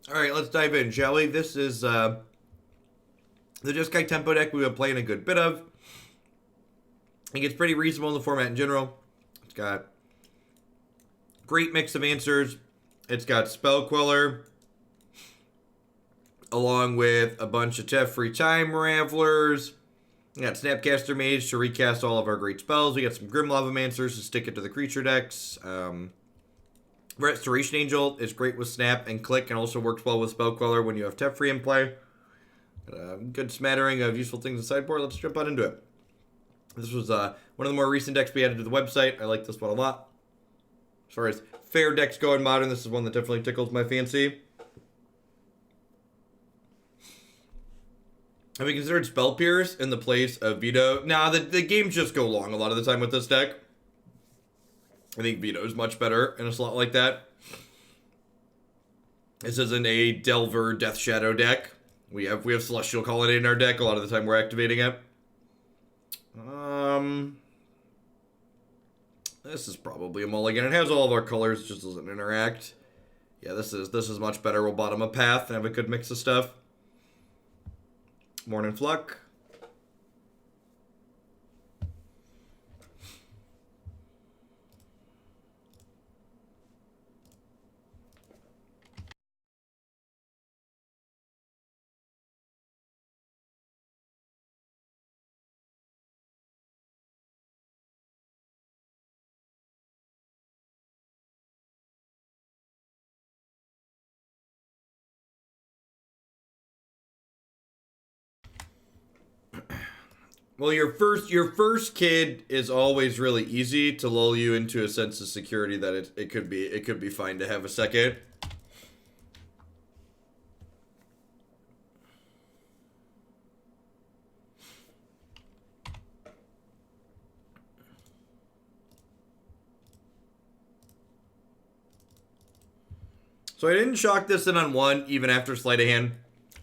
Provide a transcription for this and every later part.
All right, let's dive in, shall we? This is the Jeskai Tempo deck we've been playing a good bit of. I think it's pretty reasonable in the format in general. It's got great mix of answers. It's got Spell Queller, along with a bunch of Tef-free Time Ravelers. We got Snapcaster Mage to recast all of our great spells. We got some Grim Lavamancers to stick it to the creature decks. Restoration Angel is great with Snap and Click and also works well with Spell Queller when you have Tef-free in play. Good smattering of useful things in sideboard. Let's jump on into it. This was one of the more recent decks we added to the website. I like this one a lot. As far as fair decks go in Modern, this is one that definitely tickles my fancy. Have we considered Spell Pierce in the place of Veto? Nah, the games just go long a lot of the time with this deck. I think Veto is much better in a slot like that. This isn't a Delver Death Shadow deck. We have Celestial Colonnade in our deck. A lot of the time we're activating it. This is probably a mulligan. It has all of our colors, it just doesn't interact. Yeah, this is much better. We'll bottom a path and have a good mix of stuff. Morning Fluck. Well, your first kid is always really easy to lull you into a sense of security that it could be fine to have a second. So I didn't shock this in on one, even after sleight of hand,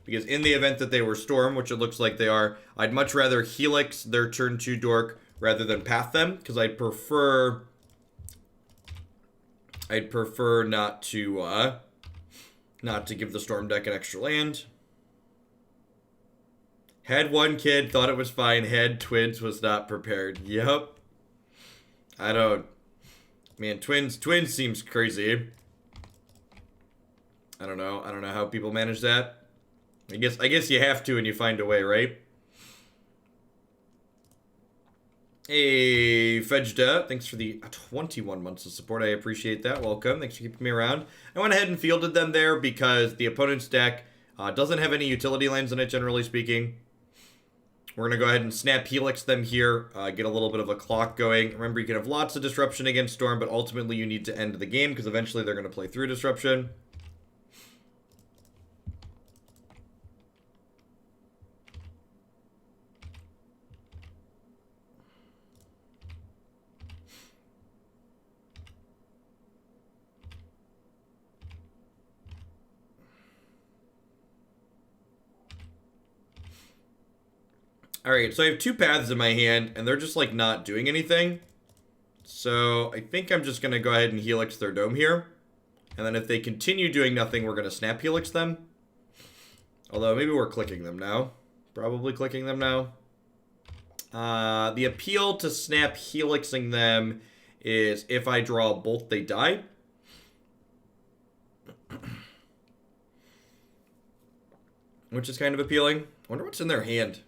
because in the event that they were Storm, which it looks like they are, I'd much rather Helix their turn 2 Dork rather than Path them, because I'd prefer not to give the Storm deck an extra land. Had one kid, thought it was fine. Had twins, was not prepared. Yep. I don't... Man, twins seems crazy. I don't know. I don't know how people manage that. I guess you have to and you find a way, right? Hey, Vegeta, thanks for the 21 months of support. I appreciate that. Welcome. Thanks for keeping me around. I went ahead and fielded them there because the opponent's deck doesn't have any utility lands in it, generally speaking. We're going to go ahead and snap Helix them here, get a little bit of a clock going. Remember, you can have lots of disruption against Storm, but ultimately you need to end the game because eventually they're going to play through disruption. Alright, so I have two paths in my hand, and they're just, like, not doing anything. So I think I'm just going to go ahead and Helix their Dome here. And then if they continue doing nothing, we're going to snap Helix them. Although, maybe we're clicking them now. Probably clicking them now. The appeal to snap Helixing them is if I draw both, they die. Which is kind of appealing. I wonder what's in their hand.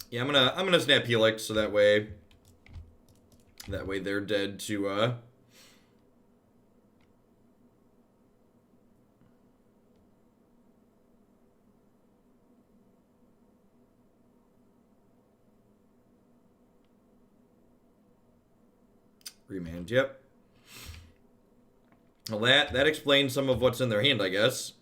Yeah, I'm gonna snap Helix so that way they're dead to remand. Yep. Well, that explains some of what's in their hand, I guess.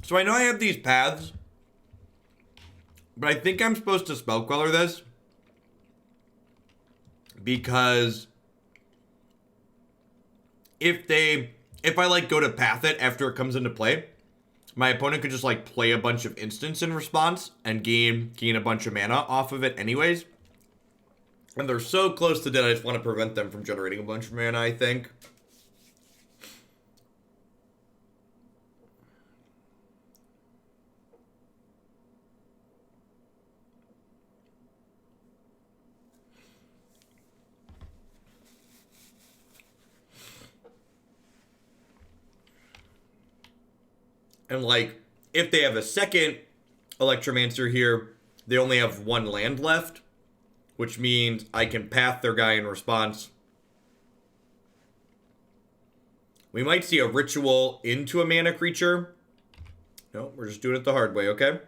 So I know I have these paths, but I think I'm supposed to Spell Queller this because if I like go to path it after it comes into play, my opponent could just like play a bunch of instants in response and gain a bunch of mana off of it anyways. And they're so close to dead, I just want to prevent them from generating a bunch of mana, I think. And like, if they have a second Electromancer here, they only have one land left, which means I can path their guy in response. We might see a ritual into a mana creature. No, we're just doing it the hard way, okay?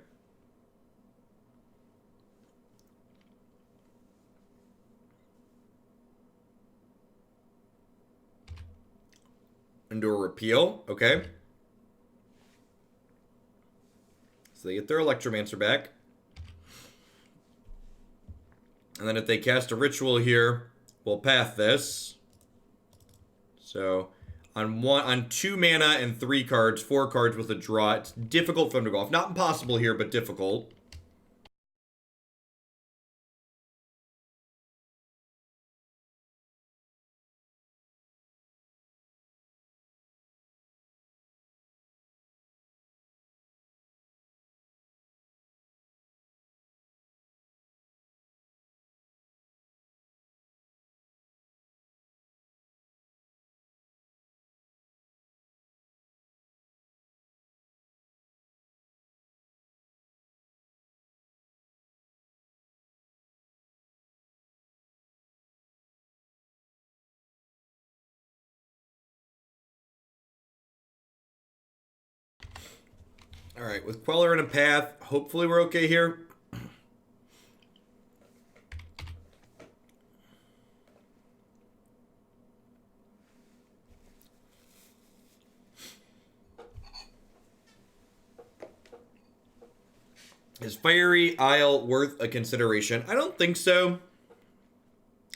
Into a repeal, okay? So they get their Electromancer back. And then if they cast a ritual here, we'll path this. So on 2 mana and 3 cards, 4 cards with a draw, it's difficult for them to go off. Not impossible here, but difficult. Alright, with Queller and a path, hopefully we're okay here. Is Fiery Isle worth a consideration? I don't think so.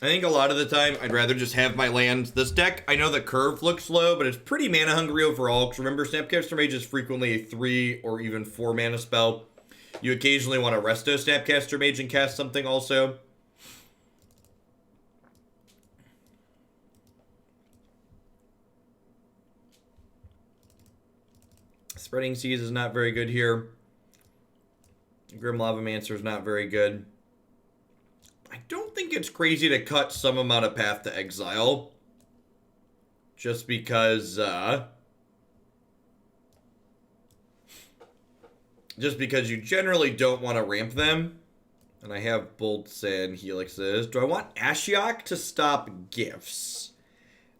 I think a lot of the time, I'd rather just have my lands. This deck, I know the curve looks low, but it's pretty mana hungry overall. Because remember, Snapcaster Mage is frequently a 3 or even 4 mana spell. You occasionally want to resto Snapcaster Mage and cast something also. Spreading Seas is not very good here. Grim Lavamancer is not very good. I don't think it's crazy to cut some amount of Path to Exile. Just because, you generally don't want to ramp them. And I have Bolts and Helixes. Do I want Ashiok to stop Gifts?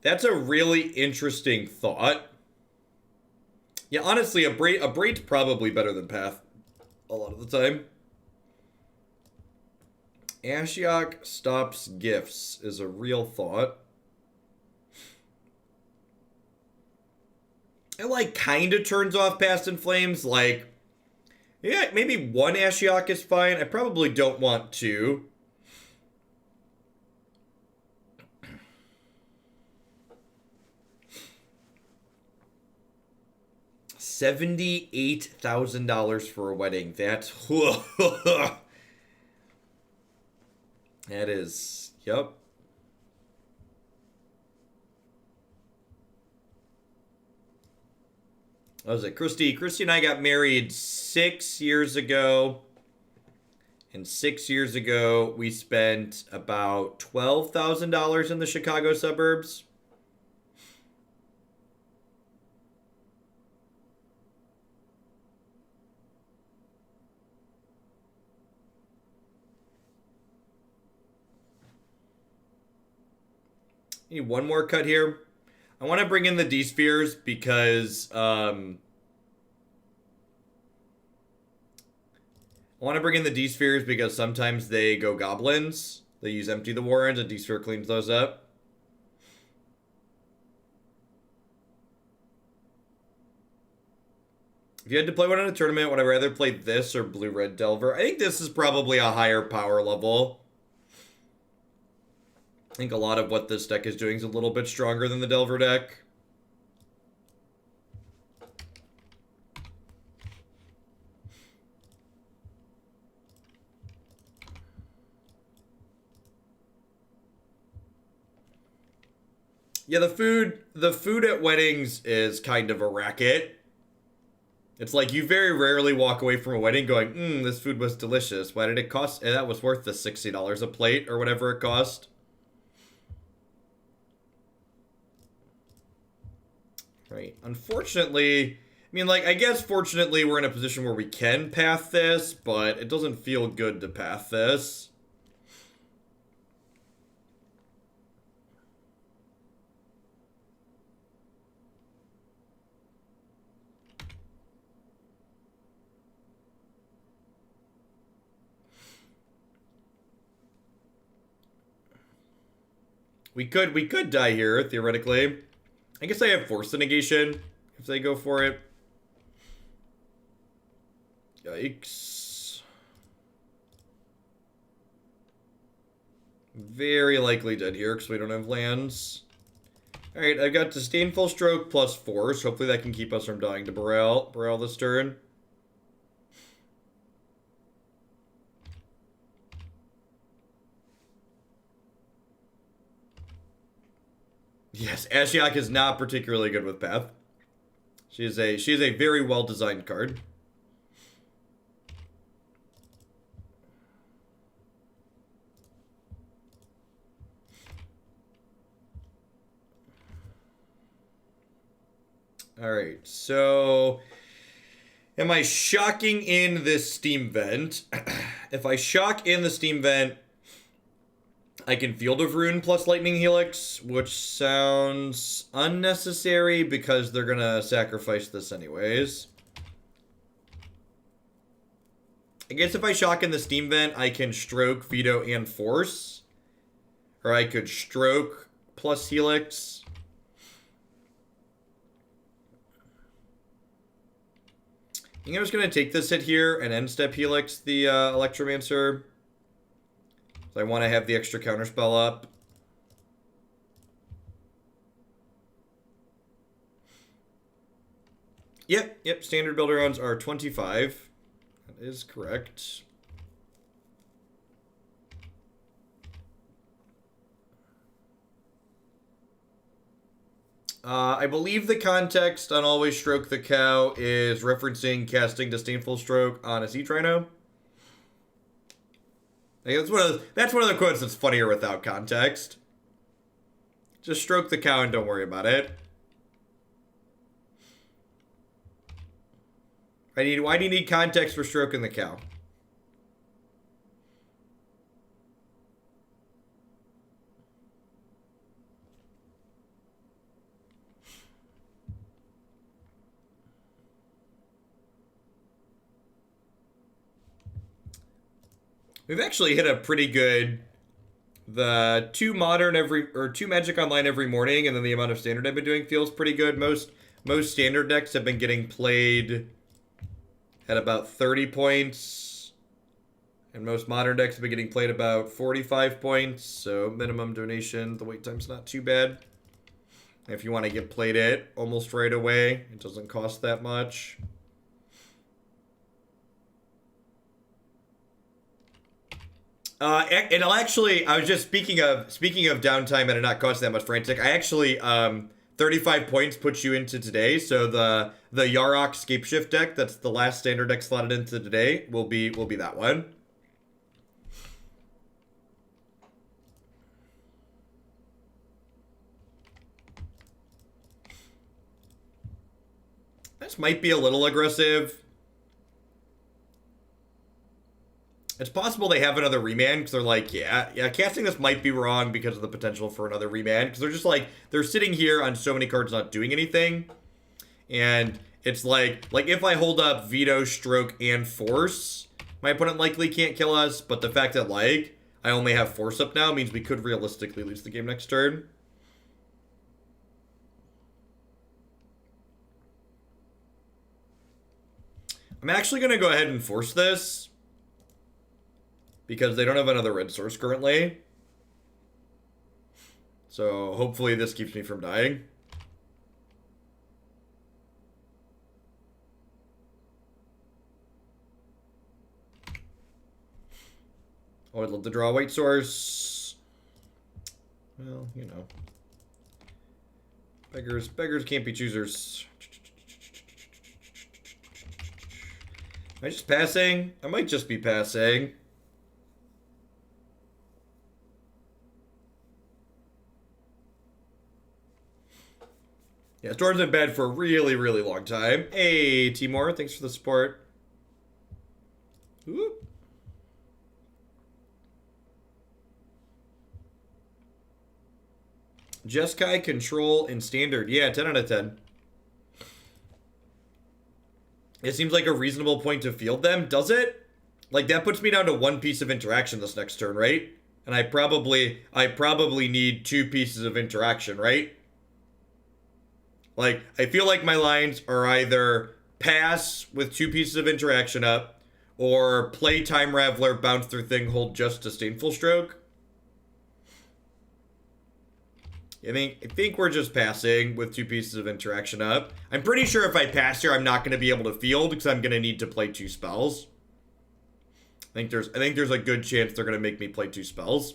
That's a really interesting thought. Yeah, honestly, a Braid's probably better than Path a lot of the time. Ashiok stops Gifts is a real thought. It, like, kind of turns off Past in Flames. Like, yeah, maybe 1 Ashiok is fine. I probably don't want 2. $78,000 for a wedding. That's... That is... Yep. What was it? Christy and I got married 6 years ago. And 6 years ago, we spent about $12,000 in the Chicago suburbs. Need one more cut here. I want to bring in the D-Spheres because I want to bring in the D-Spheres because sometimes they go goblins. They use Empty the Warrens and D-Sphere cleans those up. If you had to play one in a tournament, would I rather play this or blue-red Delver? I think this is probably a higher power level. I think a lot of what this deck is doing is a little bit stronger than the Delver deck. Yeah, the food at weddings is kind of a racket. It's like you very rarely walk away from a wedding going, this food was delicious. Why did it cost? That was worth the $60 a plate or whatever it cost. Right. Unfortunately, I mean, like, I guess fortunately we're in a position where we can path this, but it doesn't feel good to path this. We could die here, theoretically. I guess I have Force the Negation if they go for it. Yikes. Very likely dead here because we don't have lands. Alright, I've got Disdainful Stroke plus Force. Hopefully that can keep us from dying to Baral this turn. Yes, Ashiok is not particularly good with Path. She is a very well-designed card. Alright, so am I shocking in this Steam Vent? If I shock in the Steam Vent, I can Field of Ruin plus Lightning Helix, which sounds unnecessary because they're gonna sacrifice this anyways. I guess if I shock in the Steam Vent, I can Stroke, Veto, and Force. Or I could Stroke plus Helix. I think I'm just gonna take this hit here and end step Helix the Electromancer. So I want to have the extra counterspell up. Yep, standard builder rounds are 25. That is correct. I believe the context on Always Stroke the Cow is referencing casting Disdainful Stroke on a Sea Trino. Like, that's one of the quotes that's funnier without context. Just stroke the cow and don't worry about it. Why do you need context for stroking the cow? We've actually hit a pretty good, the two Magic Online every morning, and then the amount of standard I've been doing feels pretty good. Most standard decks have been getting played at about 30 points, and most modern decks have been getting played about 45 points. So minimum donation, the wait time's not too bad. If you want to get played it almost right away, it doesn't cost that much. It'll actually, I was just speaking of downtime and it not cost that much frantic. I actually 35 points puts you into today. So the Yarok Scapeshift deck, that's the last standard deck slotted into today, will be that one. This might be a little aggressive. It's possible they have another remand because they're like, yeah, casting this might be wrong because of the potential for another remand. Because they're just like, they're sitting here on so many cards not doing anything. And it's like if I hold up Veto, Stroke, and Force, my opponent likely can't kill us. But the fact that, like, I only have Force up now means we could realistically lose the game next turn. I'm actually going to go ahead and force this because they don't have another red source currently. So hopefully this keeps me from dying. Oh, I'd love to draw a white source. Well, you know. Beggars can't be choosers. Am I just passing? I might just be passing. Yeah, Storm's been bad for a really, really long time. Hey, Timor, thanks for the support. Whoop. Jeskai, Control, and Standard. Yeah, 10 out of 10. It seems like a reasonable point to field them, does it? Like, that puts me down to one piece of interaction this next turn, right? And I probably need 2 pieces of interaction, right? Like, I feel like my lines are either pass with 2 pieces of interaction up, or play Time Raveler, bounce through thing, hold just Disdainful Stroke. I think we're just passing with 2 pieces of interaction up. I'm pretty sure if I pass here, I'm not going to be able to field because I'm going to need to play 2 spells. I think there's a good chance they're going to make me play 2 spells.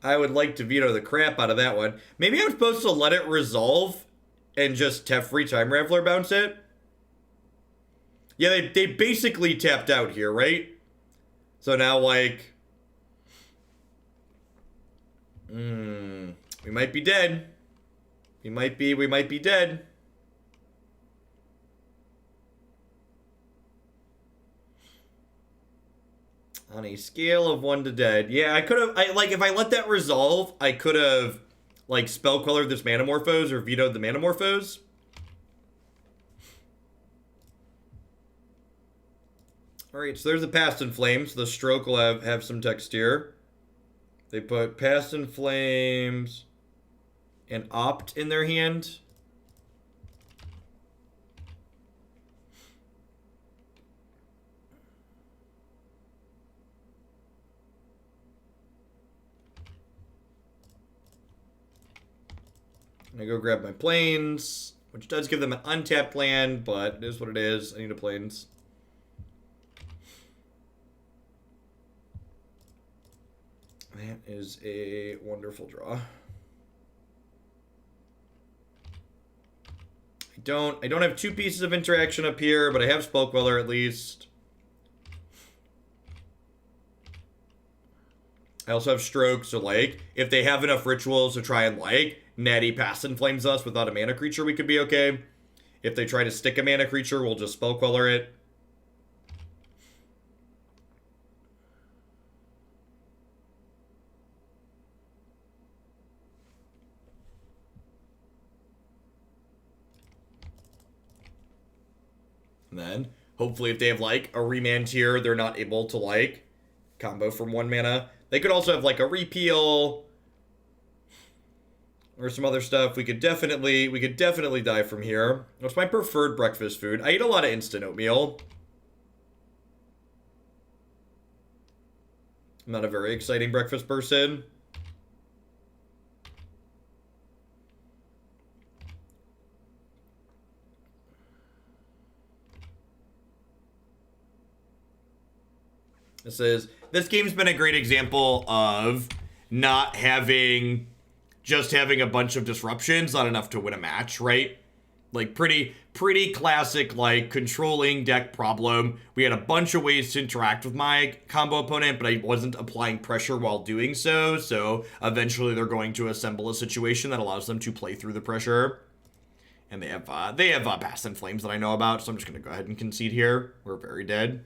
I would like to veto the crap out of that one. Maybe I'm supposed to let it resolve and just Teferi Time Raveler bounce it? Yeah, they basically tapped out here, right? So now, like... we might be dead. We might be dead. On a scale of 1 to dead. Yeah, I could have... like, if I let that resolve, I could have, like, Spell Quellered this Manamorphose or vetoed the Manamorphose. Alright, so there's the Past in Flames. The Stroke will have some text here. They put Past in Flames and Opt in their hand. I'm gonna go grab my planes, which does give them an untapped land, but it is what it is. I need a planes. That is a wonderful draw. I don't have 2 pieces of interaction up here, but I have Spell Queller at least. I also have Stroke, so like, if they have enough rituals to try and like Natty Past in Flames us without a mana creature, we could be okay. If they try to stick a mana creature, we'll just Spell Queller it. And then, hopefully if they have, like, a Remand here, they're not able to, like, combo from 1 mana. They could also have, like, a Repeal or some other stuff. We could definitely die from here. What's my preferred breakfast food? I eat a lot of instant oatmeal. I'm not a very exciting breakfast person. This game's been a great example of not having, just having a bunch of disruptions, not enough to win a match, right? Like, pretty classic, like, controlling deck problem. We had a bunch of ways to interact with my combo opponent, but I wasn't applying pressure while doing so, so eventually they're going to assemble a situation that allows them to play through the pressure. And they have Past in Flames that I know about, so I'm just gonna go ahead and concede here. We're very dead.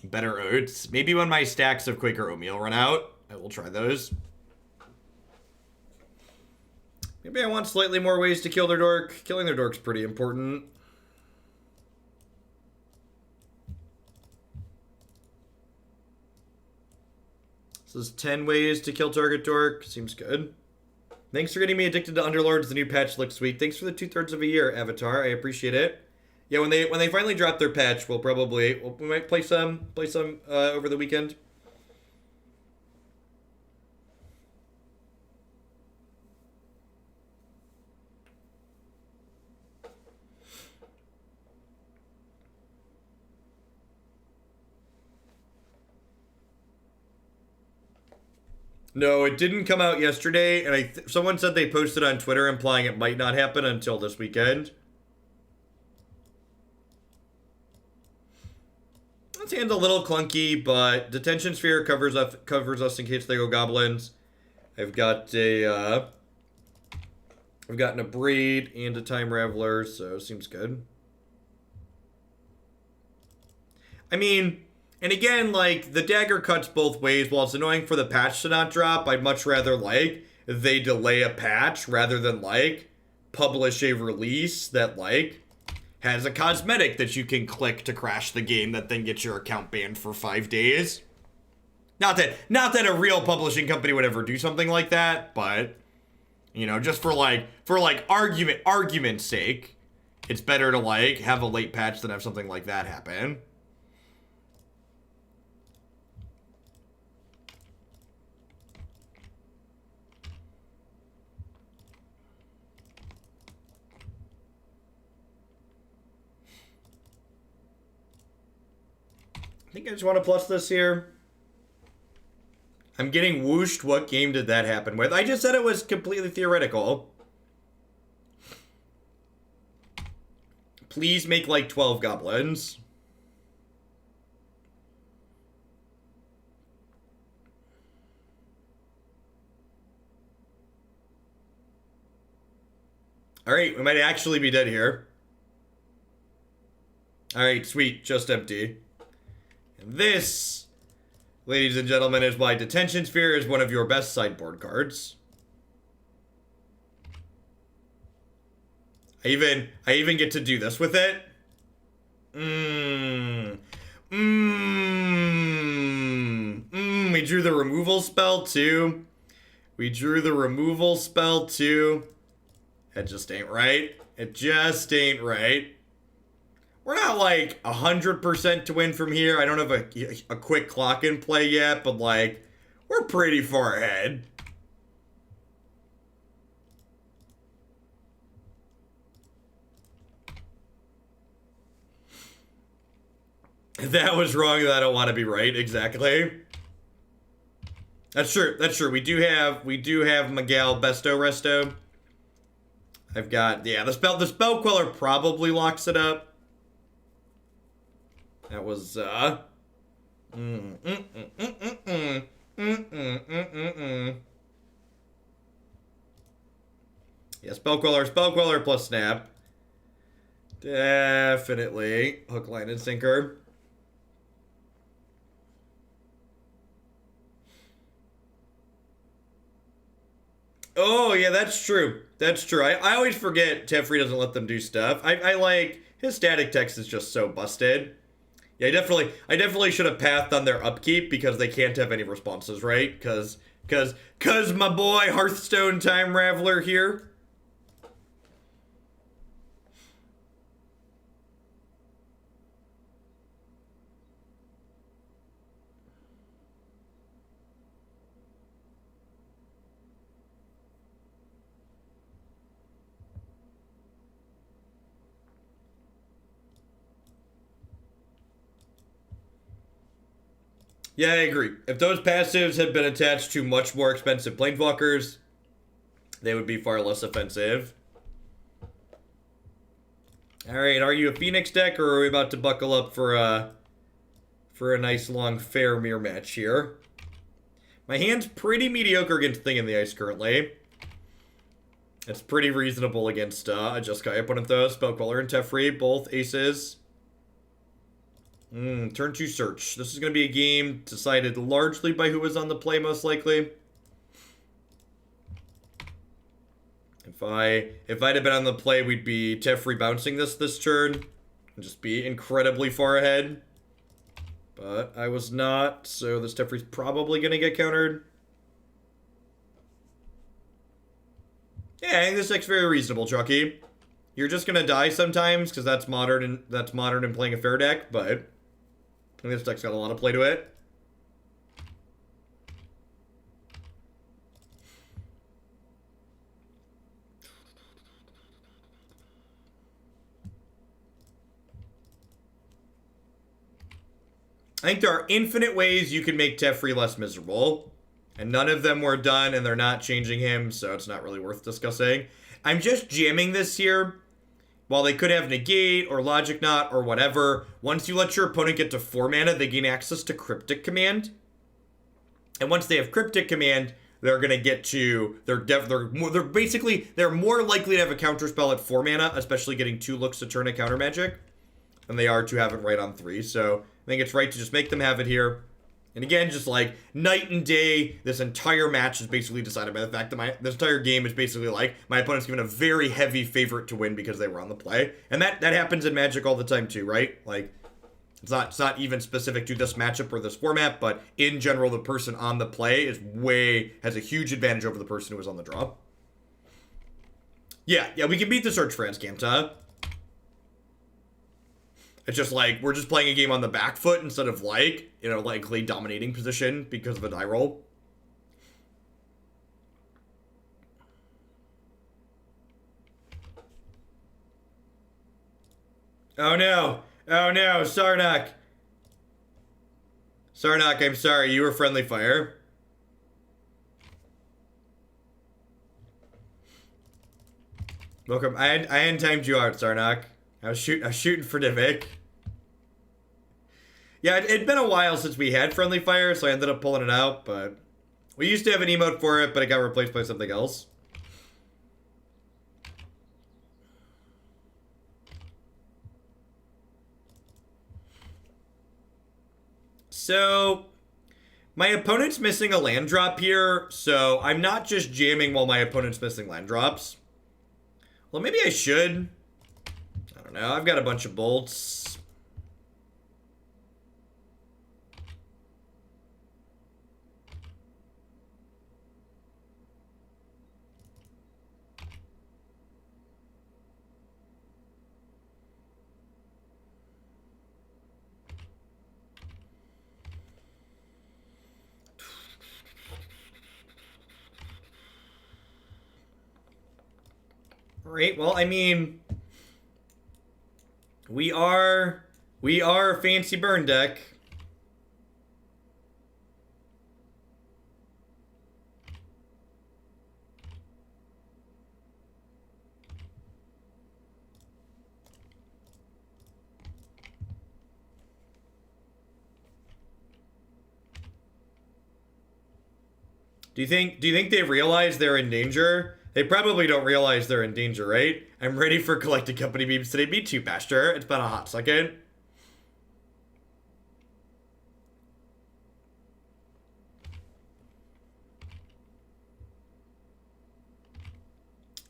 Better oats. Maybe when my stacks of Quaker oatmeal run out, I will try those. Maybe I want slightly more ways to kill their dork. Killing their dork's pretty important. This is 10 ways to kill target dork. Seems good. Thanks for getting me addicted to Underlords. The new patch looks sweet. Thanks for the 2/3 of a year, Avatar. I appreciate it. Yeah, when they finally drop their patch, we might play some over the weekend. No, it didn't come out yesterday, and someone said they posted on Twitter implying it might not happen until this weekend. This hand's a little clunky, but Detention Sphere covers us in case they go goblins. I've gotten a Braid and a Time Raveler, so it seems good. I mean, and again, like, the dagger cuts both ways. While it's annoying for the patch to not drop, I'd much rather, like, they delay a patch rather than, like, publish a release that, like, has a cosmetic that you can click to crash the game that then gets your account banned for 5 days. Not that a real publishing company would ever do something like that, but, you know, just for argument's sake, it's better to, like, have a late patch than have something like that happen. I think I just want to plus this here. I'm getting whooshed. What game did that happen with? I just said it was completely theoretical. Please make like 12 goblins. Alright, we might actually be dead here. Alright, sweet. Just empty. And this, ladies and gentlemen, is why Detention Sphere is one of your best sideboard cards. I even get to do this with it. We drew the removal spell too. It just ain't right. It just ain't right. We're not like 100% to win from here. I don't have a quick clock in play yet, but like, we're pretty far ahead. If that was wrong, then I don't want to be right. Exactly. That's true. We do have Miguel Besto Resto. I've got, yeah, the spell queller probably locks it up. That was, Yeah, spell queller plus snap. Definitely. Hook, line, and sinker. Oh, yeah, that's true. I always forget Teferi doesn't let them do stuff. I like, his static text is just so busted. Yeah, I definitely should have pathed on their upkeep because they can't have any responses, right? Cause my boy Hearthstone Time Raveler here. Yeah, I agree. If those passives had been attached to much more expensive Planeswalkers, they would be far less offensive. Alright, are you a Phoenix deck, or are we about to buckle up for for a nice long Faramir match here. My hand's pretty mediocre against Thing in the Ice currently. It's pretty reasonable against a Jeskai opponent though. Spellcaller and Teferi, both aces. Turn 2 search. This is going to be a game decided largely by who was on the play most likely. If I'd have been on the play, we'd be Teferi bouncing this turn and just be incredibly far ahead. But I was not, so this Teferi's probably going to get countered. Yeah, I think this deck's very reasonable, Chucky. You're just going to die sometimes because that's modern and playing a fair deck, but I think this deck's got a lot of play to it. I think there are infinite ways you can make Teferi less miserable. And none of them were done, and they're not changing him, so it's not really worth discussing. I'm just jamming this here. While they could have Negate, or Logic Knot, or whatever, once you let your opponent get to 4 mana, they gain access to Cryptic Command. And once they have Cryptic Command, they're going to get to... They're more likely to have a counterspell at 4 mana, especially getting 2 looks to turn a counter magic, than they are to have it right on 3. So I think it's right to just make them have it here. And again, just like night and day, this entire match is basically decided by the fact that this entire game is basically like my opponent's given a very heavy favorite to win because they were on the play. And that happens in Magic all the time too, right? Like it's not even specific to this matchup or this format, but in general, the person on the play has a huge advantage over the person who was on the draw. Yeah, we can beat the search for Azcanta. It's just like, we're just playing a game on the back foot instead of like, likely dominating position because of a die roll. Oh no, Sarnak. Sarnak, I'm sorry, you were friendly fire. Welcome, I hadn't timed you out, Sarnak. I was shooting for Divik. Yeah, it'd been a while since we had friendly fire, so I ended up pulling it out, but we used to have an emote for it, but it got replaced by something else. So, my opponent's missing a land drop here, so I'm not just jamming while my opponent's missing land drops. Well, maybe I should. I don't know, I've got a bunch of bolts. Alright, well, I mean, we are a fancy burn deck. Do you think they realize they're in danger? They probably don't realize they're in danger, right? I'm ready for collecting company memes today. Me too, Pastor. It's been a hot second.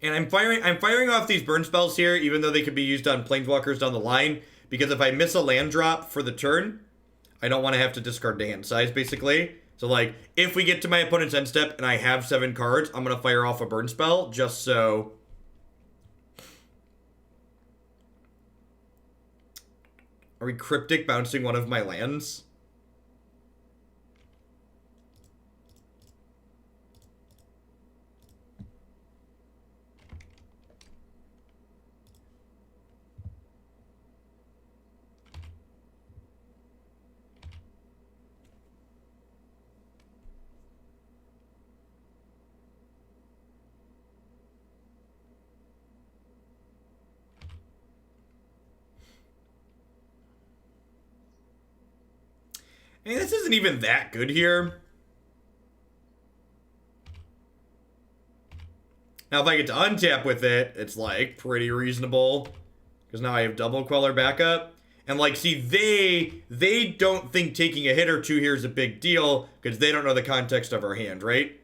And I'm firing off these burn spells here, even though they could be used on planeswalkers down the line, because if I miss a land drop for the turn, I don't want to have to discard the hand size, basically. So, like, if we get to my opponent's end step and I have 7 cards, I'm going to fire off a burn spell, just so... Are we Cryptic bouncing one of my lands? I mean, this isn't even that good here. Now, if I get to untap with it, it's, like, pretty reasonable. Because now I have double Queller backup. And, like, see, they don't think taking a hit or two here is a big deal. Because they don't know the context of our hand, right?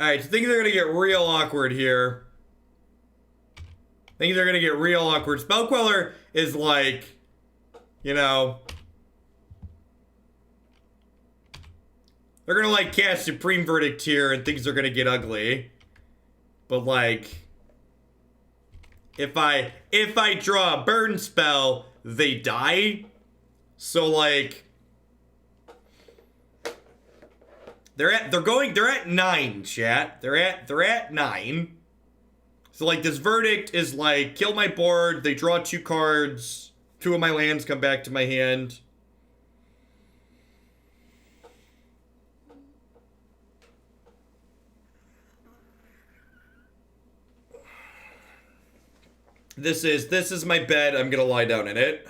Alright, so things are gonna get real awkward here. Things are gonna get real awkward. Spell Queller is like, you know, they're gonna like cast Supreme Verdict here and things are gonna get ugly. But like, if I draw a burn spell, they die. So like, they're at 9, chat. They're at 9. So like this verdict is like kill my board, they draw 2 cards, 2 of my lands come back to my hand. This is my bed. I'm gonna lie down in it.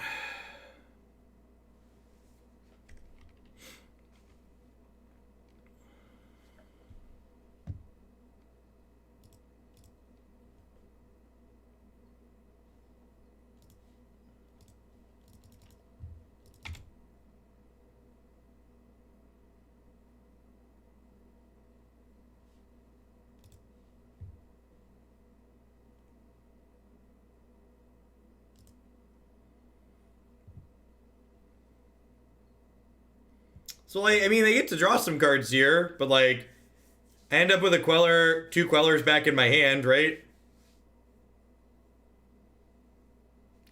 So like, I mean, they get to draw some cards here, but like, I end up with a Queller, 2 Quellers back in my hand, right?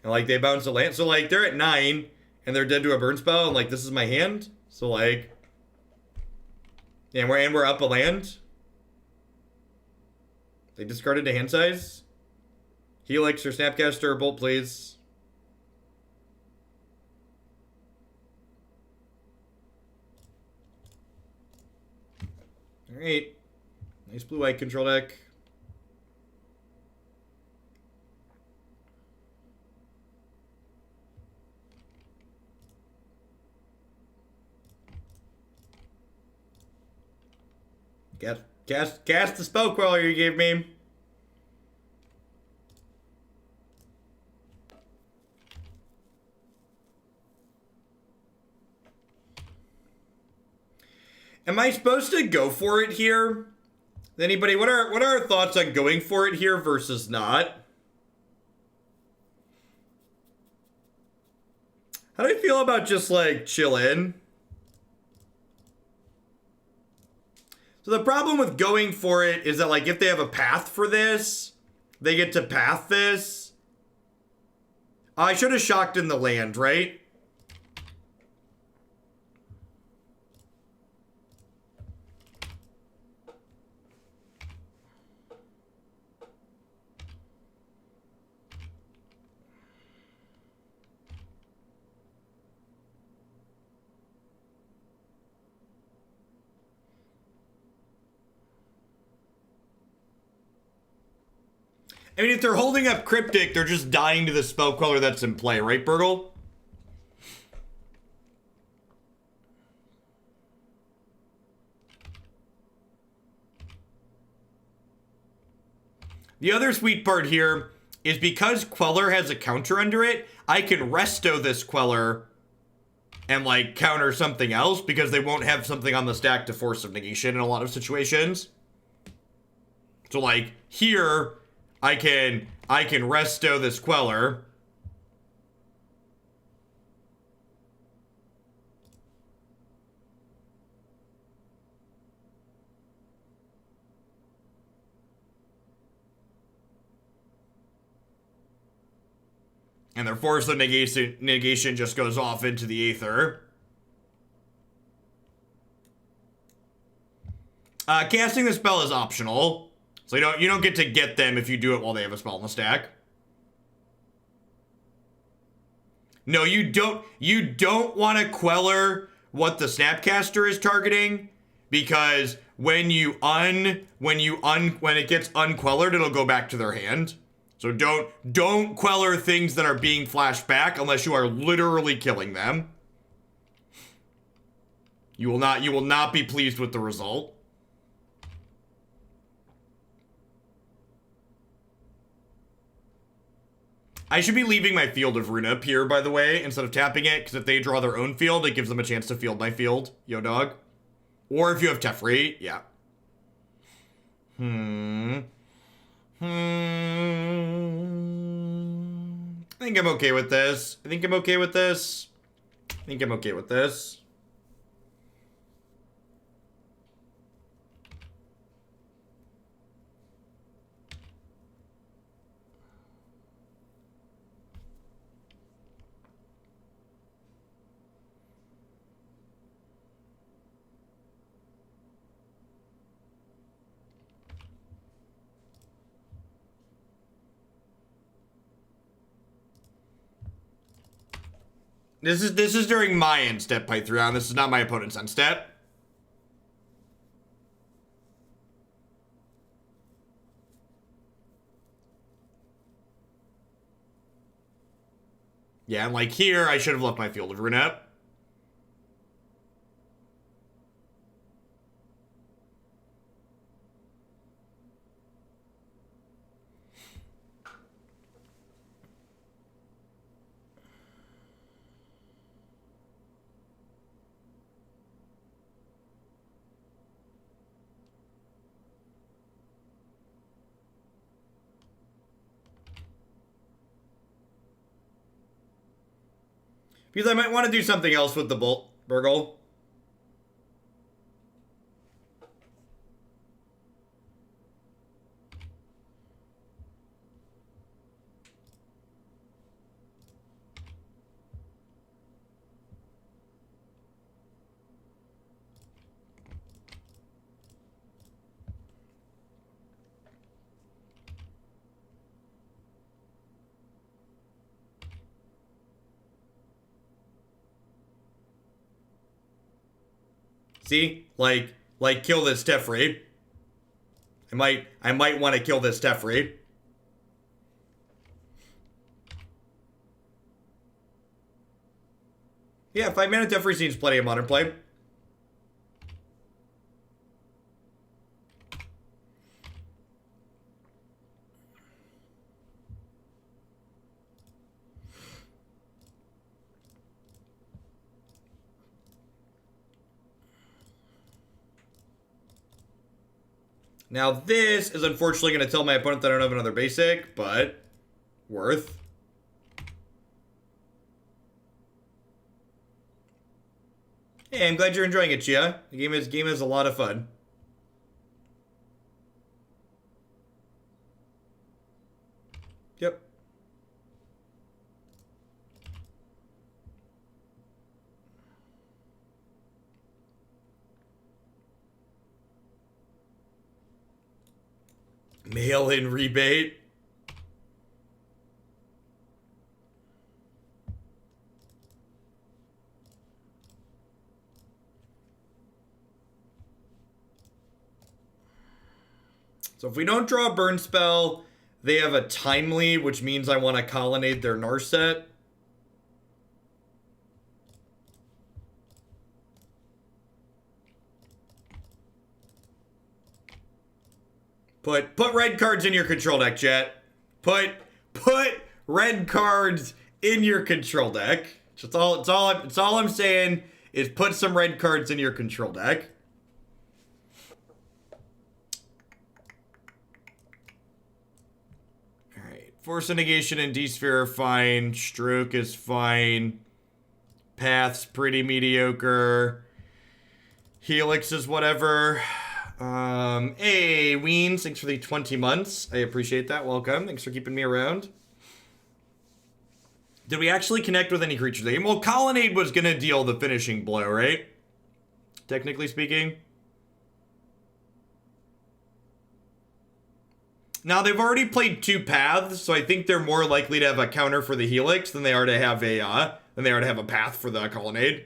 And like, they bounce a land. So like, they're at 9, and they're dead to a burn spell, and like, this is my hand. So like, yeah, and we're up a land. They discarded to hand size. Helix or Snapcaster or Bolt, please. Alright. Nice blue-white control deck. Cast the Spell Queller you gave me. Am I supposed to go for it here? Anybody, what are our thoughts on going for it here versus not? How do you feel about just like chill in? So the problem with going for it is that like if they have a path for this, they get to path this. I should have shocked in the land, right? I mean, if they're holding up Cryptic, they're just dying to the Spell Queller that's in play, right, Burgle? The other sweet part here is because Queller has a counter under it, I can resto this Queller and, like, counter something else because they won't have something on the stack to force of negation in a lot of situations. So, like, here, I can resto this Queller. And their force of negation just goes off into the aether. Casting the spell is optional. So you don't get to get them if you do it while they have a spell in the stack. No, you don't want to Queller what the Snapcaster is targeting, because when it gets unquellered, it'll go back to their hand. So don't Queller things that are being flashed back unless you are literally killing them. You will not be pleased with the result. I should be leaving my Field of Rune up here, by the way, instead of tapping it, because if they draw their own field, it gives them a chance to field my field. Yo, dog. Or if you have Teferi, yeah. I think I'm okay with this. I think I'm okay with this. I think I'm okay with this. This is during my end step, Python. This is not my opponent's end step. Yeah, and like here, I should have left my Field of Rune up. Because I might want to do something else with the Bolt Burgle. See? Like kill this Teferi. I might want to kill this Teferi. Yeah, 5 mana Teferi seems plenty of modern play. Now this is unfortunately going to tell my opponent that I don't have another basic, but worth. Hey, I'm glad you're enjoying it, Chia. The game is a lot of fun. Yep. Mail-in rebate. So if we don't draw a burn spell, they have a timely, which means I want to colonnade their Narset. Put red cards in your control deck, chat. Put red cards in your control deck. It's all I'm saying is put some red cards in your control deck. Alright. Force of Negation and D-Sphere are fine. Stroke is fine. Path's pretty mediocre. Helix is whatever. Hey, Weens, thanks for the 20 months. I appreciate that. Welcome. Thanks for keeping me around. Did we actually connect with any creatures? Well, Colonnade was going to deal the finishing blow, right? Technically speaking. Now, they've already played 2 paths, so I think they're more likely to have a counter for the Helix than they are to have a path for the Colonnade.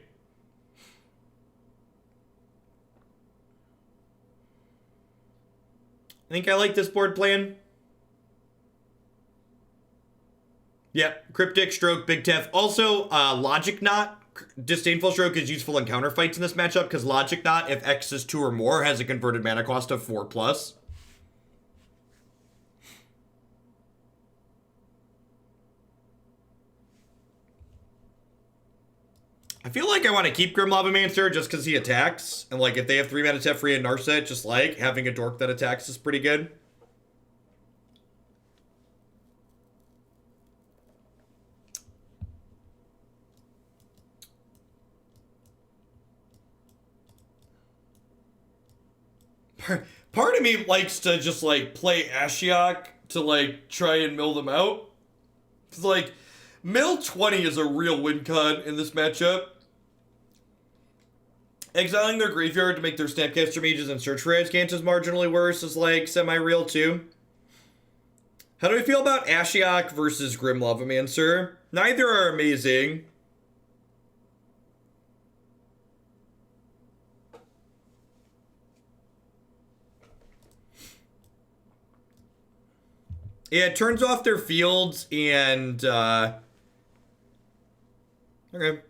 I think I like this board plan. Yep, Cryptic, Stroke, Big Tef. Also, Logic Knot. Disdainful Stroke is useful in counter fights in this matchup because Logic Knot, if X is 2 or more, has a converted mana cost of 4+. I feel like I want to keep Grim Lavamancer just because he attacks. And like if they have 3 mana Teferi and Narset, just like having a dork that attacks is pretty good. Part of me likes to just like play Ashiok to like try and mill them out. It's like mill 20 is a real win con in this matchup. Exiling their graveyard to make their Snapcaster Mages and Search for Azcanta marginally worse is like semi-real too. How do I feel about Ashiok versus Grim Lavamancer? Neither are amazing. Yeah, it turns off their fields and, okay,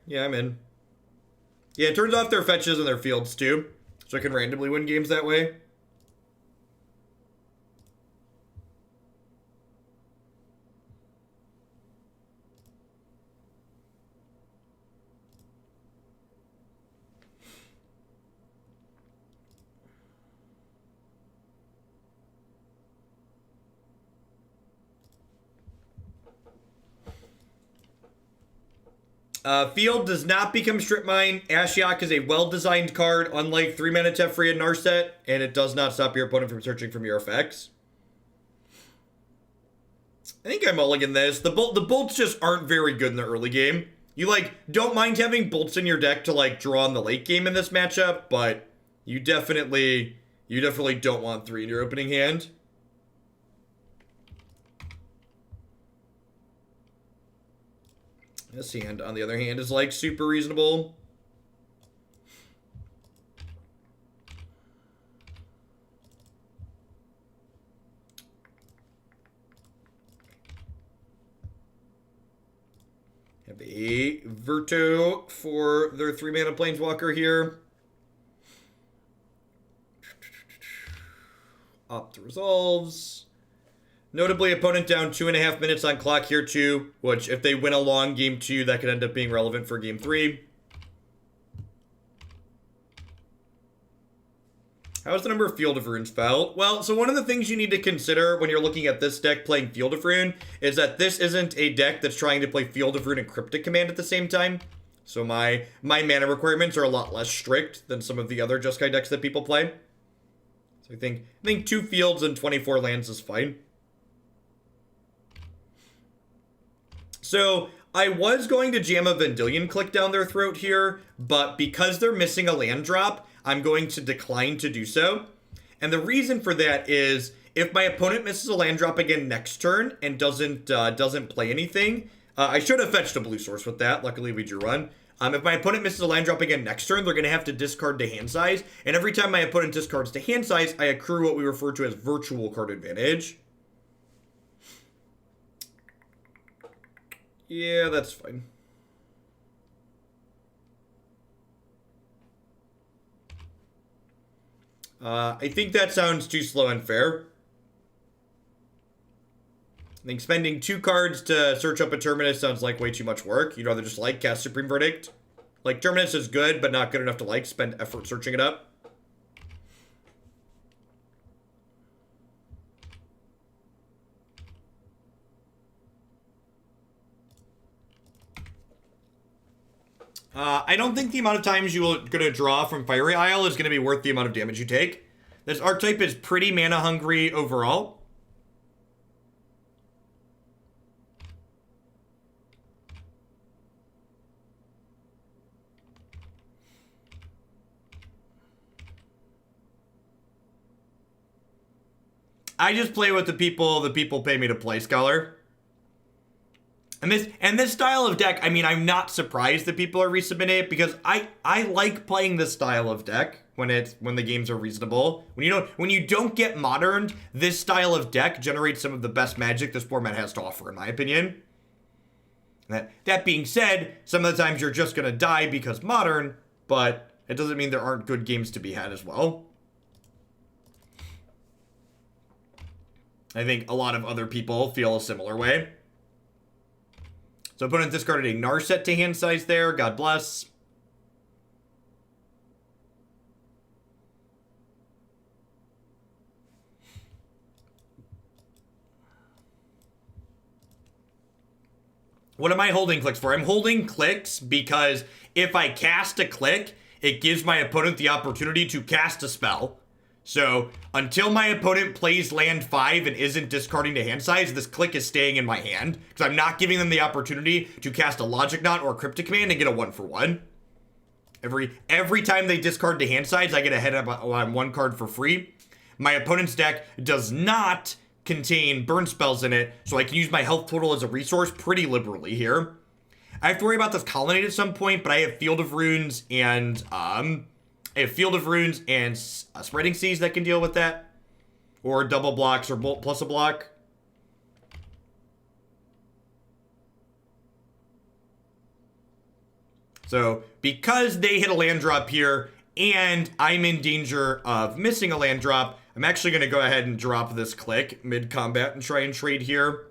yeah, I'm in. Yeah, it turns off their fetches and their fields too, so I can randomly win games that way. Field does not become Strip Mine. Ashiok is a well-designed card, unlike 3 mana Teferi and Narset, and it does not stop your opponent from searching from your effects. I think I mulligan this. The bolts just aren't very good in the early game. You, like, don't mind having bolts in your deck to, like, draw in the late game in this matchup, but you definitely don't want 3 in your opening hand. This hand, on the other hand, is like super reasonable. Have a Verto for their 3 mana Planeswalker here. Opt resolves. Notably, opponent down 2.5 minutes on clock here too, which if they win a long game 2, that could end up being relevant for game 3. How's the number of Field of Runes felt? Well, so one of the things you need to consider when you're looking at this deck playing Field of Rune is that this isn't a deck that's trying to play Field of Rune and Cryptic Command at the same time. So my mana requirements are a lot less strict than some of the other Jeskai decks that people play. So I think 2 fields and 24 lands is fine. So I was going to jam a Vendilion Clique down their throat here, but because they're missing a land drop, I'm going to decline to do so. And the reason for that is if my opponent misses a land drop again next turn and doesn't play anything, I should have fetched a blue source with that. Luckily, we drew one. If my opponent misses a land drop again next turn, they're going to have to discard to hand size. And every time my opponent discards to hand size, I accrue what we refer to as virtual card advantage. Yeah, that's fine. I think that sounds too slow and fair. I think spending 2 cards to search up a Terminus sounds like way too much work. You'd rather just like cast Supreme Verdict. Like, Terminus is good, but not good enough to like spend effort searching it up. I don't think the amount of times you're going to draw from Fiery Isle is going to be worth the amount of damage you take. This archetype is pretty mana hungry overall. I just play with the people pay me to play, Scholar. And this style of deck, I mean, I'm not surprised that people are resubmitting it because I like playing this style of deck when the games are reasonable. When you don't get moderned, this style of deck generates some of the best magic this format has to offer, in my opinion. That being said, some of the times you're just gonna die because modern, but it doesn't mean there aren't good games to be had as well. I think a lot of other people feel a similar way. So opponent discarded a Narset to hand size there. God bless. What am I holding clicks for? I'm holding clicks because if I cast a click, it gives my opponent the opportunity to cast a spell. So until my opponent plays land 5 and isn't discarding to hand size, this click is staying in my hand because I'm not giving them the opportunity to cast a Logic Knot or a Cryptic Command and get a 1-for-1. Every time they discard to hand size, I get a head up on 1 card for free. My opponent's deck does not contain burn spells in it, so I can use my health total as a resource pretty liberally here. I have to worry about this Colonnade at some point, but I have Field of Runes and Spreading Seas that can deal with that. Or double blocks or bolt plus a block. So, because they hit a land drop here, and I'm in danger of missing a land drop, I'm actually going to go ahead and drop this click mid-combat and try and trade here.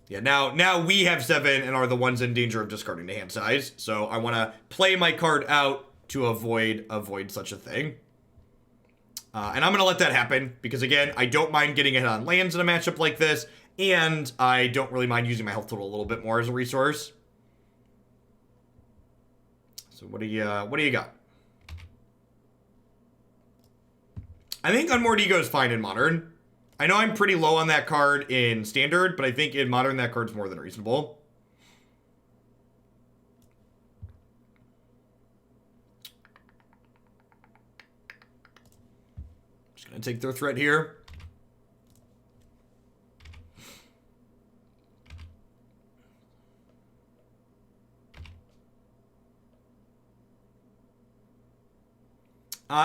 Yeah, now we have 7 and are the ones in danger of discarding to hand size. So I want to play my card out to avoid such a thing. And I'm going to let that happen because, again, I don't mind getting ahead on lands in a matchup like this. And I don't really mind using my health total a little bit more as a resource. So what do you got? I think Unmoored Ego is fine in Modern. I know I'm pretty low on that card in Standard, but I think in Modern that card's more than reasonable. Just gonna take their threat here.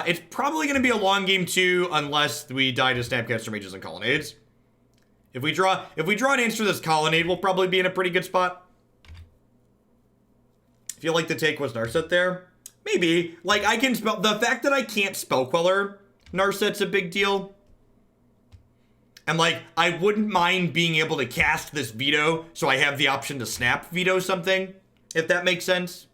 It's probably going to be a long game too, unless we die to Snapcaster Mages and Colonnades. If we draw an answer to this Colonnade, we'll probably be in a pretty good spot. I feel like the take was Narset there. Maybe. Like, I can spell... The fact that I can't Spell Queller Narset's a big deal. And, like, I wouldn't mind being able to cast this Veto, so I have the option to Snap Veto something, if that makes sense.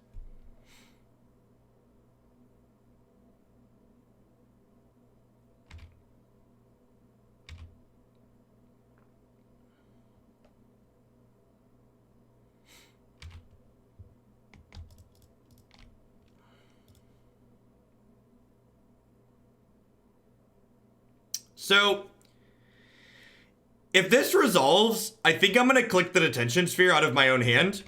So, if this resolves, I think I'm going to click the Detention Sphere out of my own hand.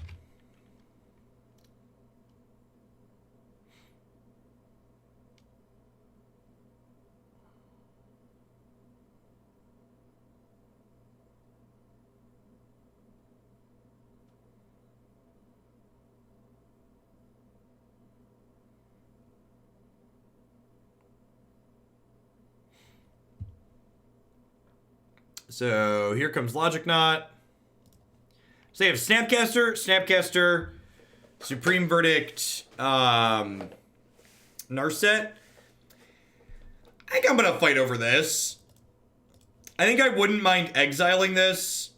So here comes Logic Knot. So you have Snapcaster, Supreme Verdict, Narset. I think I'm gonna fight over this. I think I wouldn't mind exiling this.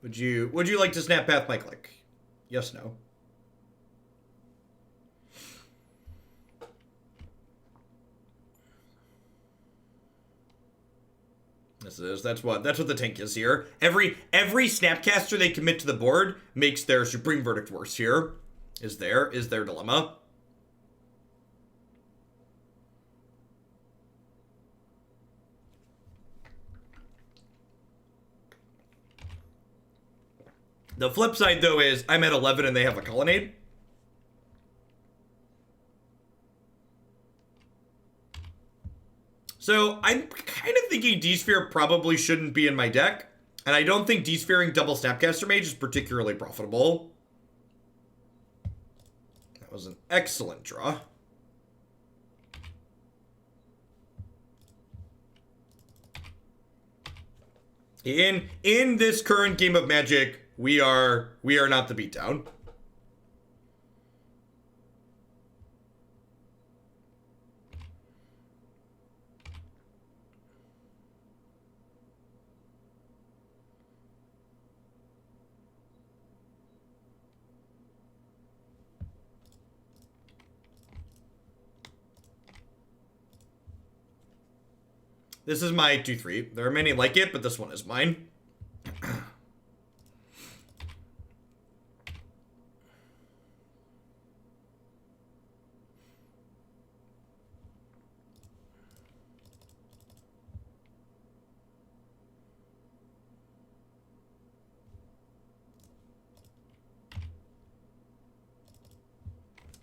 Would you like to Snap Path my click? Yes, no. That's what the tank is here. Every Snapcaster they commit to the board makes their Supreme Verdict worse here. Is their dilemma. The flip side, though, is I'm at 11 and they have a Colonnade. So I'm kind of thinking D-Sphere probably shouldn't be in my deck. And I don't think D-Sphering double Snapcaster Mage is particularly profitable. That was an excellent draw. In this current game of Magic, we are not the beatdown. This is my 2-3. There are many like it, but this one is mine.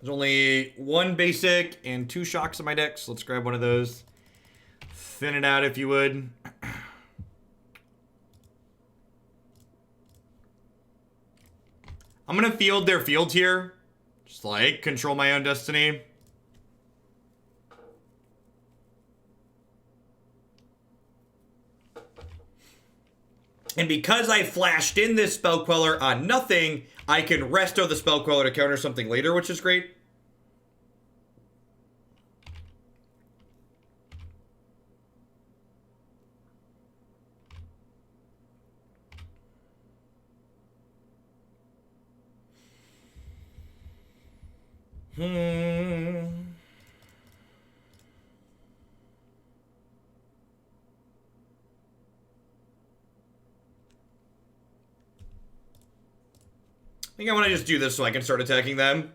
There's only one basic and 2 shocks in my deck, so let's grab one of those. Thin it out if you would. I'm gonna field their field here. Just like, control my own destiny. And because I flashed in this Spell Queller on nothing, I can resto the Spell Queller to counter something later, which is great. I think I want to just do this so I can start attacking them.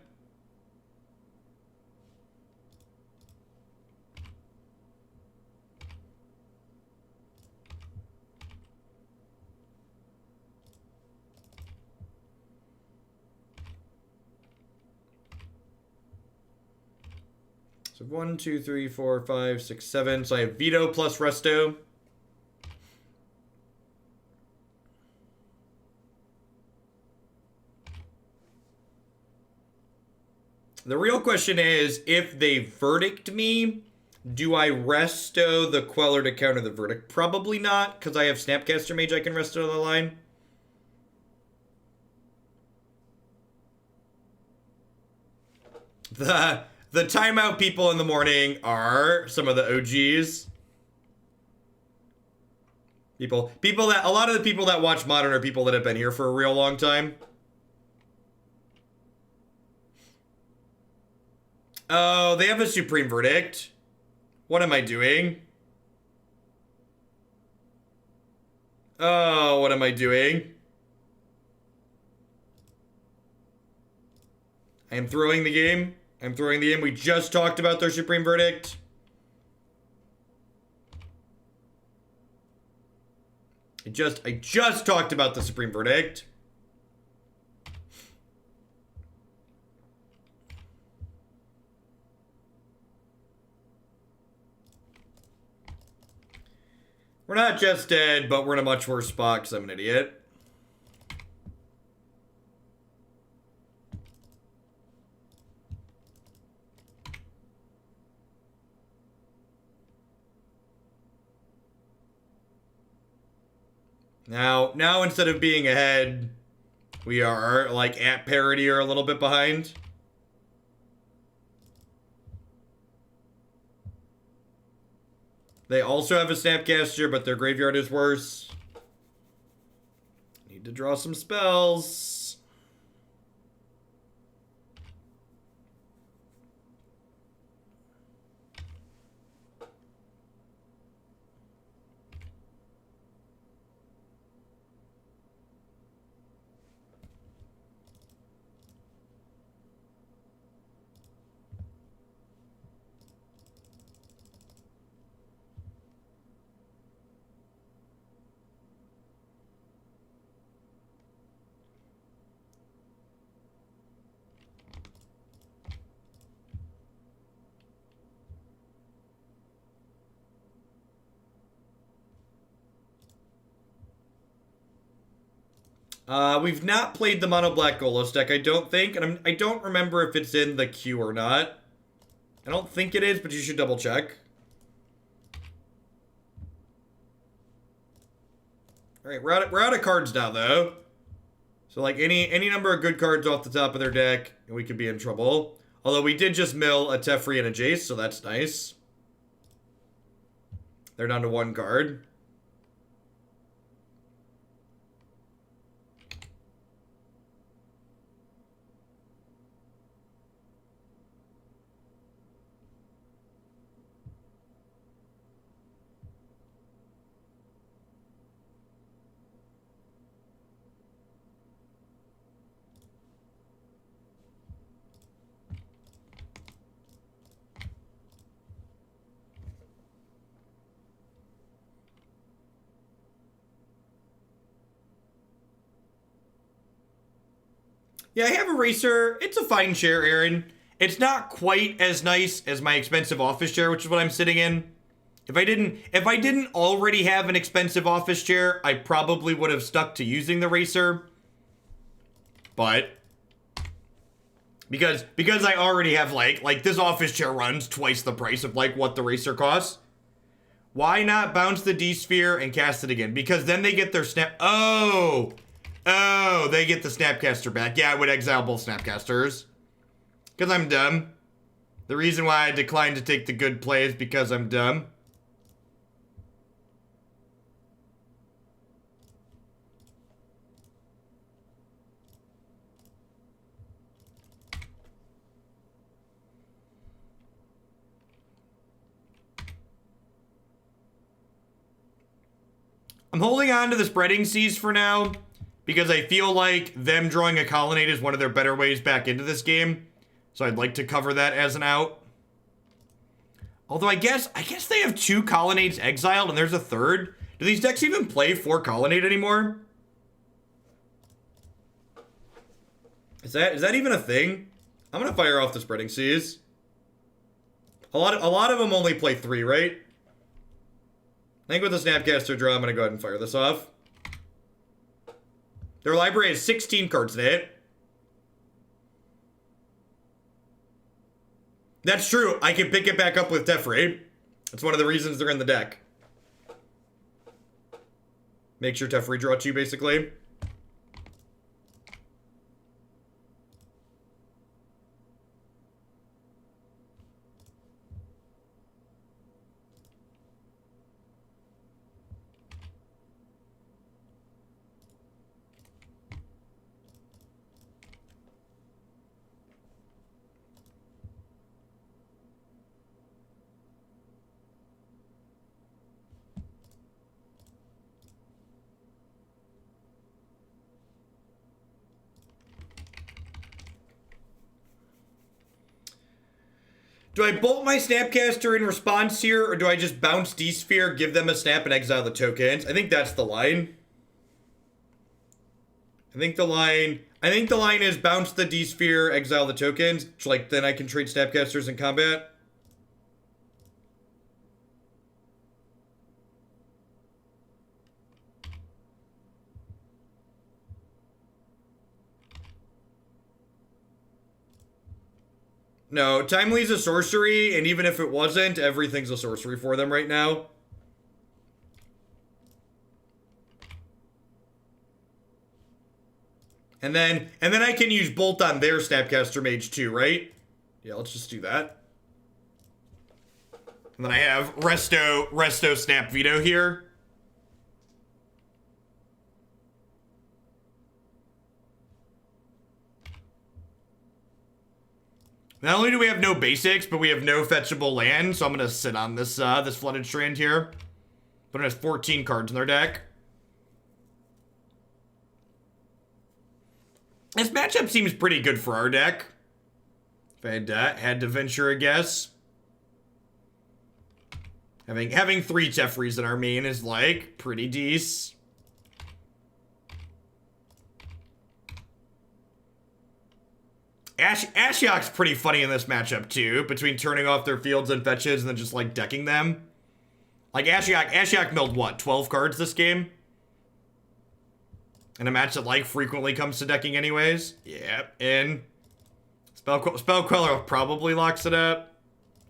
So 1, 2, 3, 4, 5, 6, 7. So I have Veto plus Resto. The real question is, if they Verdict me, do I Resto the Queller to counter the Verdict? Probably not, because I have Snapcaster Mage I can Resto on the line. The timeout people in the morning are some of the OGs. A lot of the people that watch Modern are people that have been here for a real long time. Oh, they have a Supreme Verdict. What am I doing? Oh, what am I doing? I am throwing the game. We just talked about their Supreme Verdict. I just talked about the Supreme Verdict. We're not just dead, but we're in a much worse spot because I'm an idiot. Now instead of being ahead, we are like at parity or a little bit behind. They also have a Snapcaster, but their graveyard is worse. Need to draw some spells. We've not played the Mono Black Golos deck, I don't think, and I don't remember if it's in the queue or not. I don't think it is, but you should double check. Alright, we're out of cards now, though. So, like, any number of good cards off the top of their deck, and we could be in trouble. Although we did just mill a Teferi and a Jace, so that's nice. They're down to one card. Yeah, I have a Racer. It's a fine chair, Aaron. It's not quite as nice as my expensive office chair, which is what I'm sitting in. If I didn't already have an expensive office chair, I probably would have stuck to using the Racer. But because I already have like this office chair runs twice the price of like what the Racer costs. Why not bounce the D-Sphere and cast it again? Because then they get their snap. Oh, they get the Snapcaster back. Yeah, I would exile both Snapcasters. Because I'm dumb. The reason why I declined to take the good play is because I'm dumb. I'm holding on to the Spreading Seas for now. Because I feel like them drawing a Colonnade is one of their better ways back into this game. So I'd like to cover that as an out. Although I guess they have 2 Colonnades exiled and there's a third. Do these decks even play 4 Colonnade anymore? Is that even a thing? I'm gonna fire off the Spreading Seas. A lot of them only play 3, right? I think with the Snapcaster draw, I'm gonna go ahead and fire this off. Their library has 16 cards in it. That's true. I can pick it back up with Teferi. That's one of the reasons they're in the deck. Make sure Teferi draw 2, basically. Do I bolt my Snapcaster in response here, or do I just bounce D-Sphere, give them a snap, and exile the tokens? I think that's the line. I think the line is bounce the D-Sphere, exile the tokens. Like, then I can trade Snapcasters in combat. No, Timely's a sorcery, and even if it wasn't, everything's a sorcery for them right now. And then I can use Bolt on their Snapcaster Mage too, right? Yeah, let's just do that. And then I have Resto Snap Veto here. Not only do we have no basics, but we have no fetchable land, so I'm gonna sit on this this Flooded Strand here. But it has 14 cards in their deck. This matchup seems pretty good for our deck. If I had to venture a guess. Having 3 Tefris in our main is like pretty decent. Ashiok's pretty funny in this matchup too, between turning off their fields and fetches and then just like decking them. Like Ashiok milled what, 12 cards this game? In a match that, like, frequently comes to decking anyways. Yep, in. Spell Queller probably locks it up.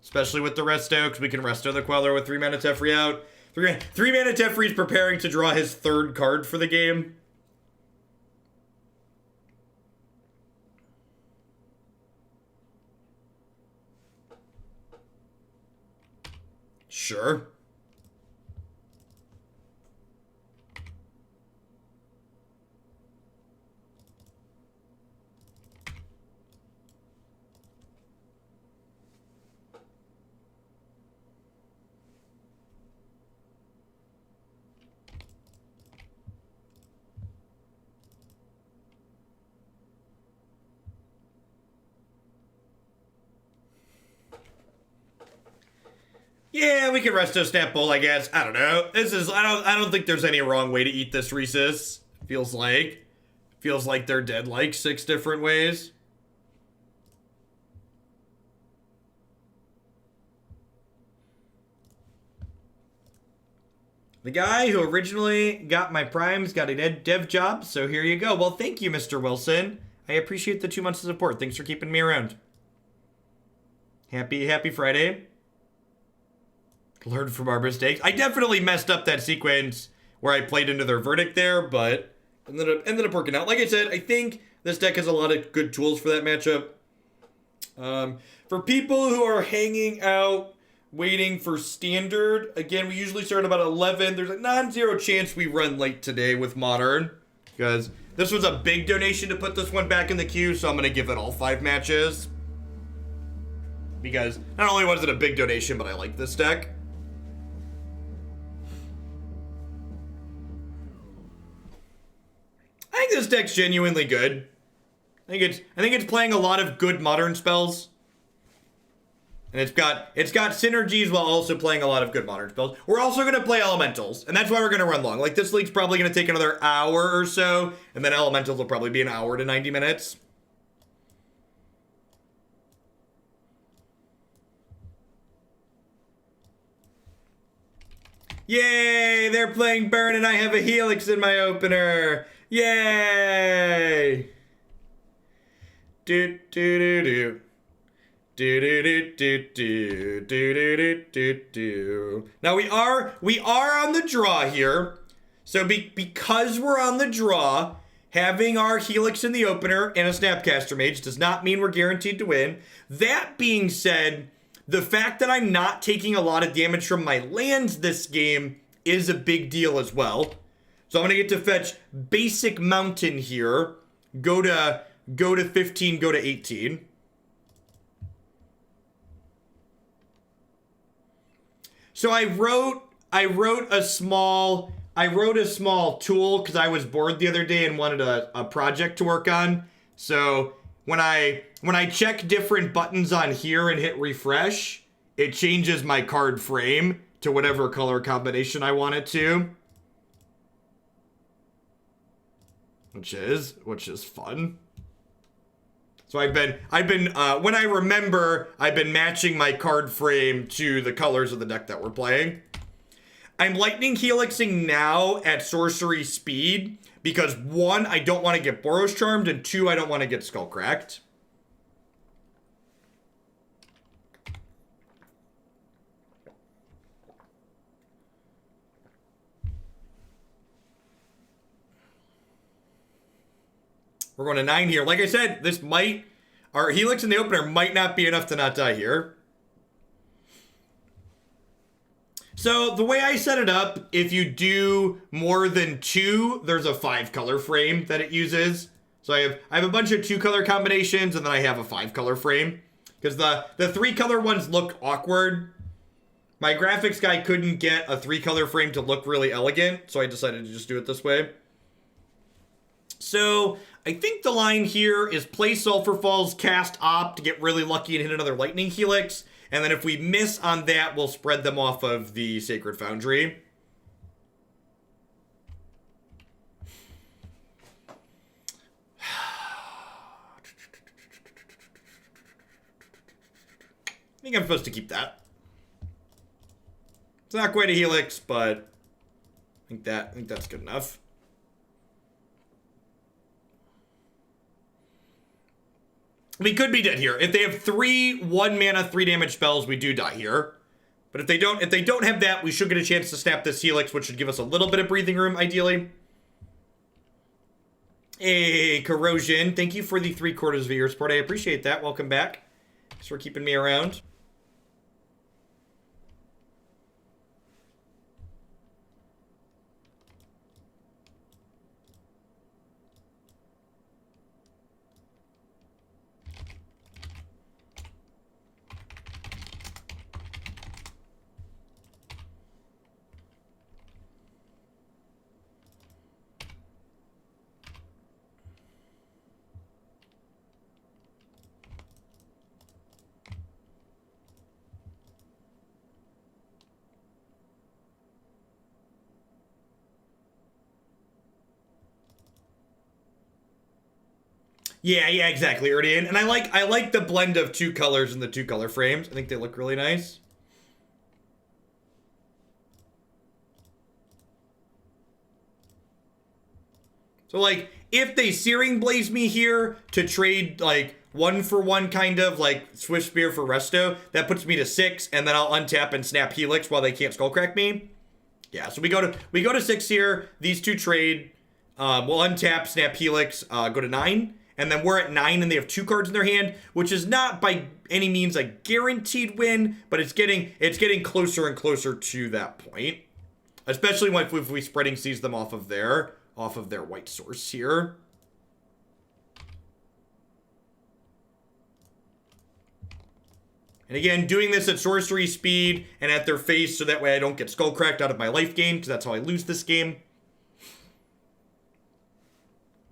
Especially with the Resto, because we can Resto the Queller with 3 mana Teferi out. 3 mana Teferi's preparing to draw his 3rd card for the game. Sure. Yeah, we can Resto Snap Bowl, I guess. I don't know. I don't think there's any wrong way to eat this Rhesus. Feels like they're dead like 6 different ways. The guy who originally got my primes got a dev job, so here you go. Well, thank you, Mr. Wilson. I appreciate the 2 months of support. Thanks for keeping me around. Happy Friday. Learn from our mistakes. I definitely messed up that sequence where I played into their verdict there, but ended up working out. Like I said, I think this deck has a lot of good tools for that matchup. For people who are hanging out, waiting for standard, again, we usually start about 11. There's a non-zero chance we run late today with Modern, because this was a big donation to put this one back in the queue, so I'm going to give it all 5 matches. Because not only was it a big donation, but I like this deck. I think this deck's genuinely good. I think it's playing a lot of good Modern spells. And it's got synergies while also playing a lot of good Modern spells. We're also going to play Elementals, and that's why we're going to run long. Like, this league's probably going to take another hour or so, and then Elementals will probably be an hour to 90 minutes. Yay! They're playing Burn, and I have a Helix in my opener! Yay! Do do do do. Do do do do do do do do do. Now we are on the draw here. So because we're on the draw, having our Helix in the opener and a Snapcaster Mage does not mean we're guaranteed to win. That being said, the fact that I'm not taking a lot of damage from my lands this game is a big deal as well. So I'm gonna get to fetch basic mountain here. Go to 15, go to 18. So I wrote a small tool because I was bored the other day and wanted a project to work on. So when I check different buttons on here and hit refresh, it changes my card frame to whatever color combination I want it to. Which is fun. So I've been when I remember, I've been matching my card frame to the colors of the deck that we're playing. I'm Lightning Helixing now at sorcery speed because 1, I don't want to get Boros Charmed, and 2, I don't want to get Skull Cracked. We're going to 9 here. Like I said, our Helix in the opener might not be enough to not die here. So the way I set it up, if you do more than 2, there's a 5 color frame that it uses. So I have a bunch of 2 color combinations, and then I have a 5 color frame. Because the 3 color ones look awkward. My graphics guy couldn't get a 3 color frame to look really elegant, so I decided to just do it this way. So I think the line here is play Sulphur Falls, cast Op to get really lucky and hit another Lightning Helix. And then if we miss on that, we'll spread them off of the Sacred Foundry. I think I'm supposed to keep that. It's not quite a Helix, but I think that's good enough. We could be dead here. If they have 3 1-mana 3 damage spells, we do die here. But if they don't have that, we should get a chance to snap this Helix, which should give us a little bit of breathing room, ideally. Hey, Corrosion, thank you for the 3/4 of your support. I appreciate that. Welcome back. Thanks for keeping me around. Yeah, exactly, Erdian. And I like the blend of 2 colors in the 2 color frames. I think they look really nice. So, like, if they Searing Blaze me here to trade, like, 1-for-1 kind of, like, Swift Spear for Resto, that puts me to 6, and then I'll untap and snap Helix while they can't Skullcrack me. Yeah, so we go to 6 here. These 2 trade. We'll untap, snap Helix, go to 9. And then we're at 9 and they have 2 cards in their hand, which is not by any means a guaranteed win, but it's getting closer and closer to that point. Especially if we Spreading Seas them off of their white source here. And again, doing this at sorcery speed and at their face so that way I don't get Skullcracked out of my life gain, because that's how I lose this game.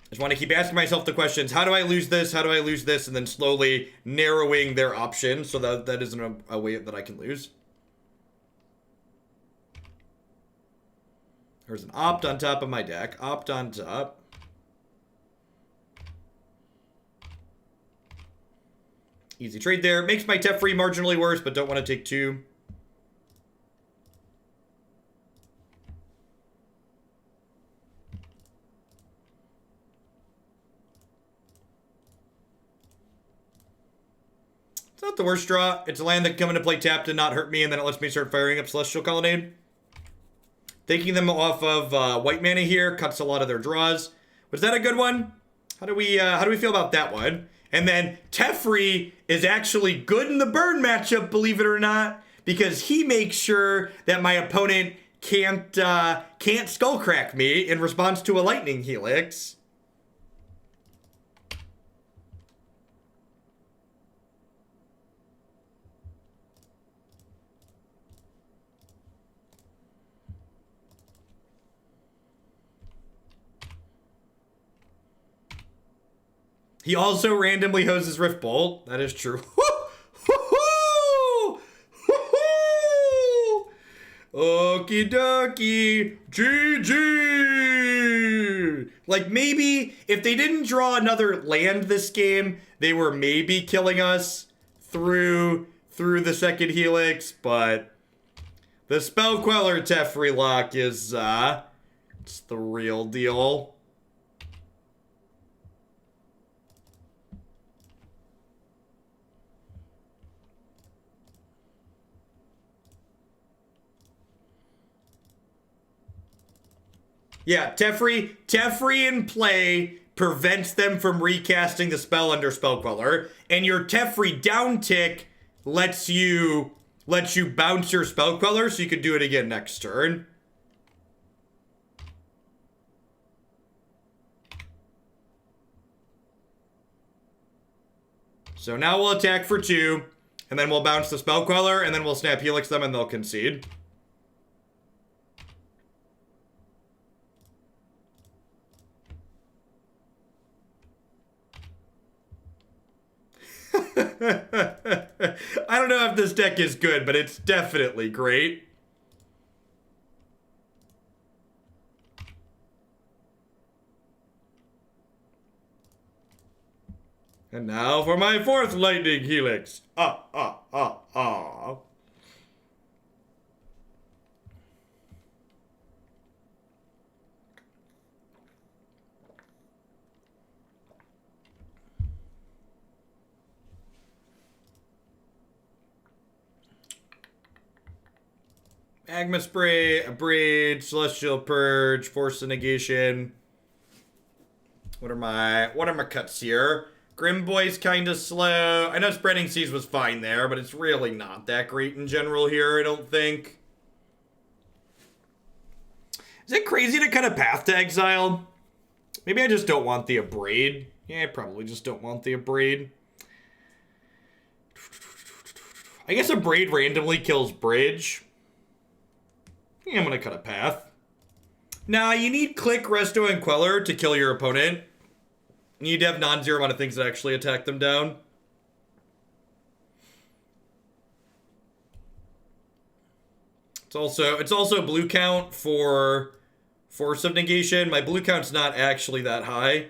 I just want to keep asking myself the questions, how do I lose this? How do I lose this? And then slowly narrowing their options so that isn't a way that I can lose. There's an Opt on top of my deck. Opt on top. Easy trade there. Makes my Teferi marginally worse, but don't want to take 2. It's not the worst draw. It's a land that can come into play tapped and not hurt me, and then it lets me start firing up Celestial Colonnade. Taking them off of white mana here cuts a lot of their draws. Was that a good one? How do we feel about that one? And then Teferi is actually good in the burn matchup, believe it or not, because he makes sure that my opponent can't Skullcrack me in response to a Lightning Helix. He also randomly hoses Rift Bolt. That is true. Okie dokie. GG. Like, maybe if they didn't draw another land this game, they were maybe killing us through the second Helix, but the Spell Queller Teferi lock is it's the real deal. Yeah, Teferi in play prevents them from recasting the spell under Spell Queller, and your Teferi down tick lets you bounce your Spell Queller so you can do it again next turn. So now we'll attack for 2, and then we'll bounce the Spell Queller, and then we'll snap Helix them and they'll concede. I don't know if this deck is good, but it's definitely great. And now for my 4th Lightning Helix. Magma Spray, Abrade, Celestial Purge, Force of Negation. What are my cuts here? Grim Boy's kind of slow. I know Spreading Seas was fine there, but it's really not that great in general here, I don't think. Is it crazy to cut a Path to Exile? Maybe I just don't want the Abrade. Yeah, I probably just don't want the Abrade. I guess Abrade randomly kills Bridge. Yeah, I'm gonna cut a Path. Nah, you need Click, Resto, and Queller to kill your opponent. You need to have non-zero amount of things that actually attack them down. It's also blue count for Force of Negation. My blue count's not actually that high.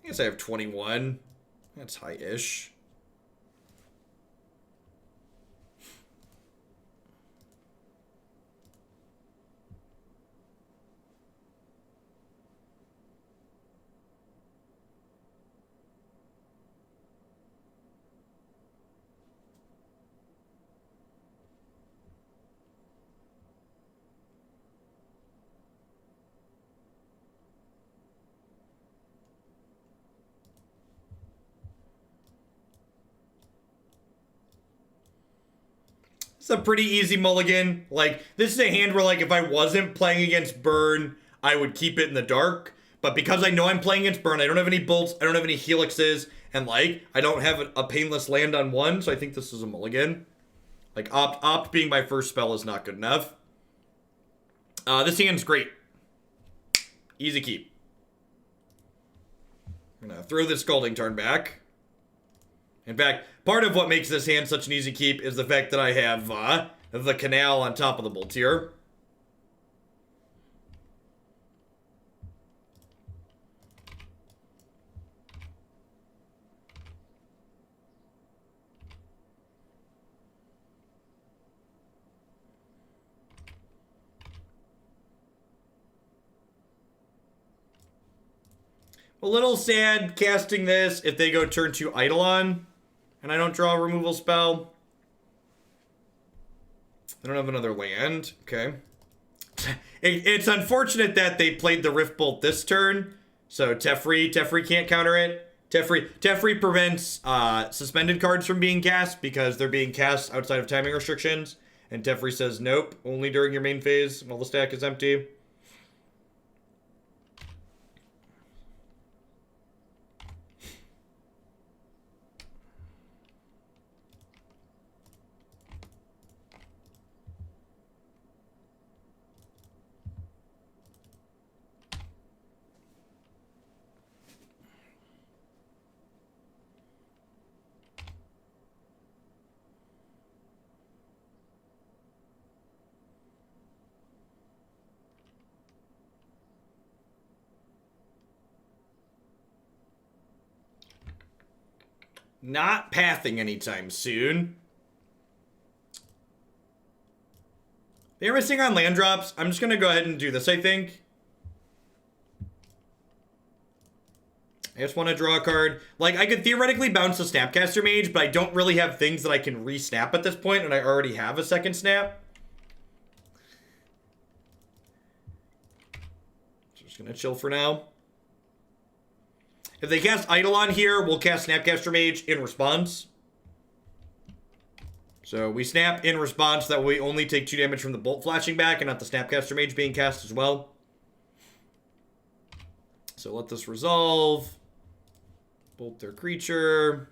I guess I have 21. That's high-ish. It's a pretty easy mulligan. Like, this is a hand where, like, if I wasn't playing against Burn, I would keep it in the dark. But because I know I'm playing against Burn, I don't have any bolts, I don't have any helixes, and, like, I don't have a painless land on one, so I think this is a mulligan. Like, Opt being my first spell is not good enough. This hand's great. Easy keep. I'm gonna throw this Scalding Tarn back. In fact, part of what makes this hand such an easy keep is the fact that I have the Canal on top of the Boltier. A little sad casting this if they go turn 2 Eidolon and I don't draw a removal spell. I don't have another land. Okay. It's unfortunate that they played the Rift Bolt this turn, so Teferi can't counter it. Teferi prevents suspended cards from being cast because they're being cast outside of timing restrictions, and Teferi says nope, only during your main phase while the stack is empty. Not pathing anytime soon. They're missing on land drops. I'm just going to go ahead and do this, I think. I just want to draw a card. Like, I could theoretically bounce the Snapcaster Mage, but I don't really have things that I can re-snap at this point, and I already have a second snap. Just going to chill for now. If they cast Eidolon here, we'll cast Snapcaster Mage in response. So we snap in response, that we only take 2 damage from the Bolt flashing back and not the Snapcaster Mage being cast as well. So let this resolve. Bolt their creature.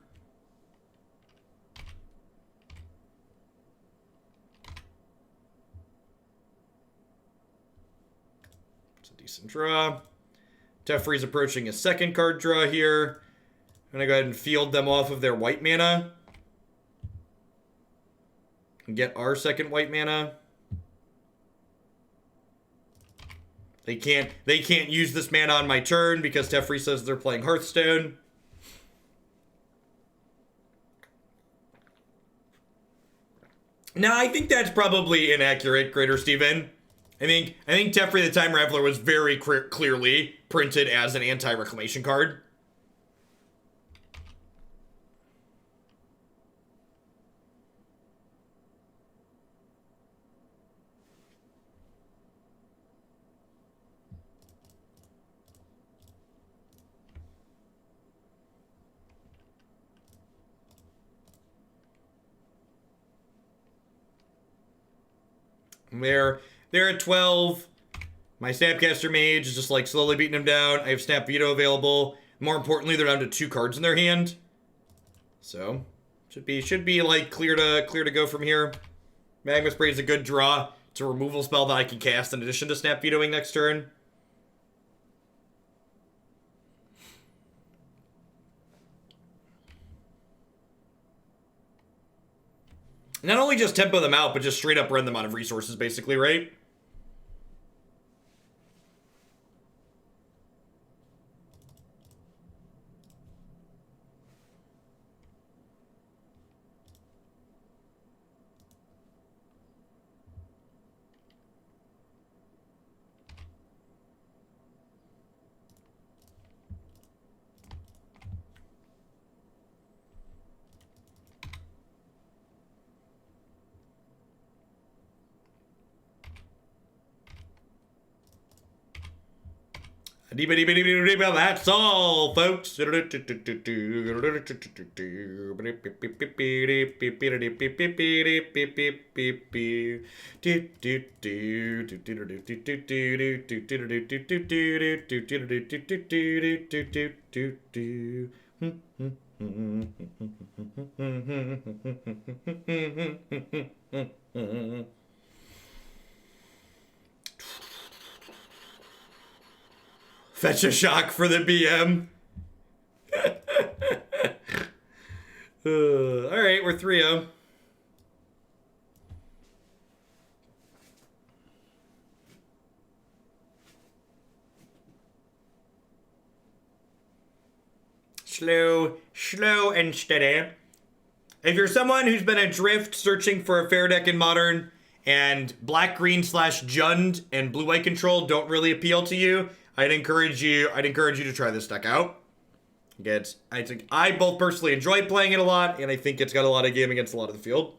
It's a decent draw. Teferi's approaching a second card draw here. I'm gonna go ahead and field them off of their white mana. And get our second white mana. They can't use this mana on my turn because Teferi says they're playing Hearthstone. Nah, I think that's probably inaccurate, Greater Steven. I think Teferi the Time Raveler was very clearly printed as an anti-reclamation card. They're at 12. My Snapcaster Mage is just like slowly beating them down. I have Snap Veto available. More importantly, they're down to 2 cards in their hand. So should be like clear to go from here. Magma Spray is a good draw. It's a removal spell that I can cast in addition to Snap Vetoing next turn. Not only just tempo them out, but just straight up run them out of resources, basically, right? That's all, folks. Fetch a shock for the BM. Alright, we're 3-0. Slow and steady. If you're someone who's been adrift searching for a fair deck in Modern, and black-green / Jund and blue-white control don't really appeal to you, I'd encourage you to try this deck out. I think I both personally enjoy playing it a lot, and I think it's got a lot of game against a lot of the field.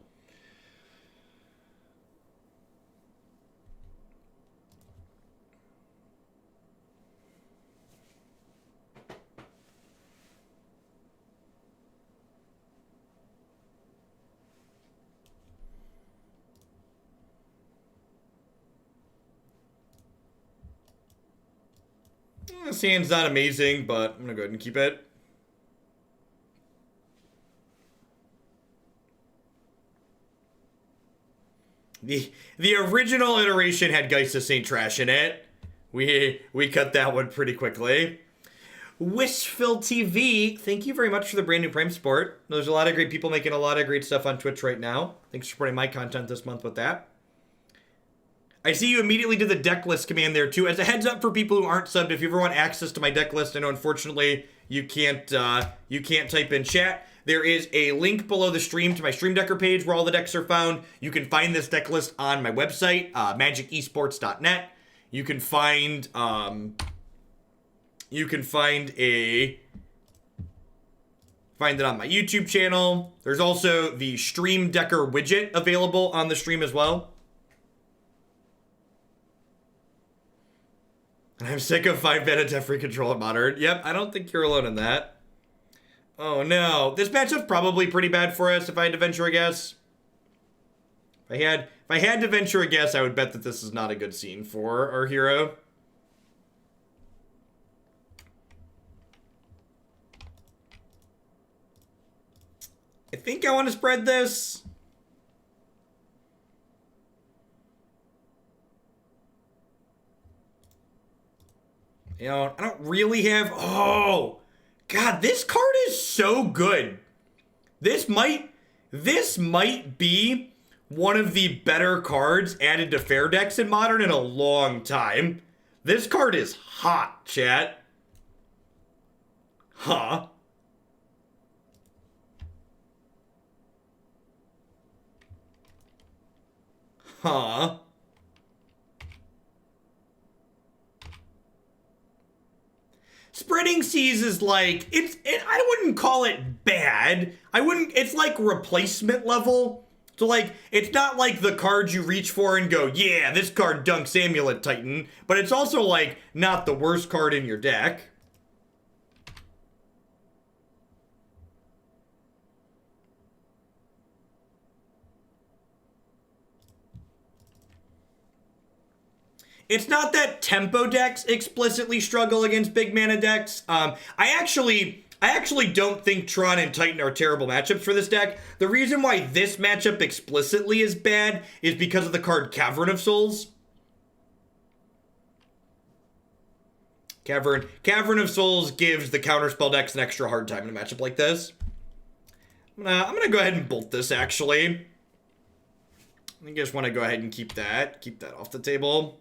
This hand's not amazing, but I'm gonna go ahead and keep it. The original iteration had Geist of St. Trash in it. We cut that one pretty quickly. Wishful TV, thank you very much for the brand new Prime Sport. There's a lot of great people making a lot of great stuff on Twitch right now. Thanks for supporting my content this month with that. I see you immediately did the deck list command there too. As a heads up for people who aren't subbed, if you ever want access to my deck list, I know unfortunately you can't type in chat. There is a link below the stream to my Stream Decker page where all the decks are found. You can find this deck list on my website, magicesports.net. You can find find it on my YouTube channel. There's also the Stream Decker widget available on the stream as well. I'm sick of 5-mana Teferi control in Modern. Yep, I don't think you're alone in that. Oh no, this matchup's probably pretty bad for us if I had to venture a guess. If I had to venture a guess, I would bet that this is not a good scene for our hero. I think I want to spread this. You know, I don't really have... Oh! God, this card is so good. This might be one of the better cards added to fair decks in Modern in a long time. This card is hot, chat. Huh? Huh? Spreading Seas is like, I wouldn't call it bad. It's like replacement level. So like, it's not like the card you reach for and go, yeah, this card dunks Amulet Titan. But it's also like, not the worst card in your deck. It's not that tempo decks explicitly struggle against big mana decks. I actually don't think Tron and Titan are terrible matchups for this deck. The reason why this matchup explicitly is bad is because of the card Cavern of Souls. Cavern of Souls gives the counterspell decks an extra hard time in a matchup like this. I'm gonna go ahead and bolt this, actually. I think I just want to go ahead and keep that off the table.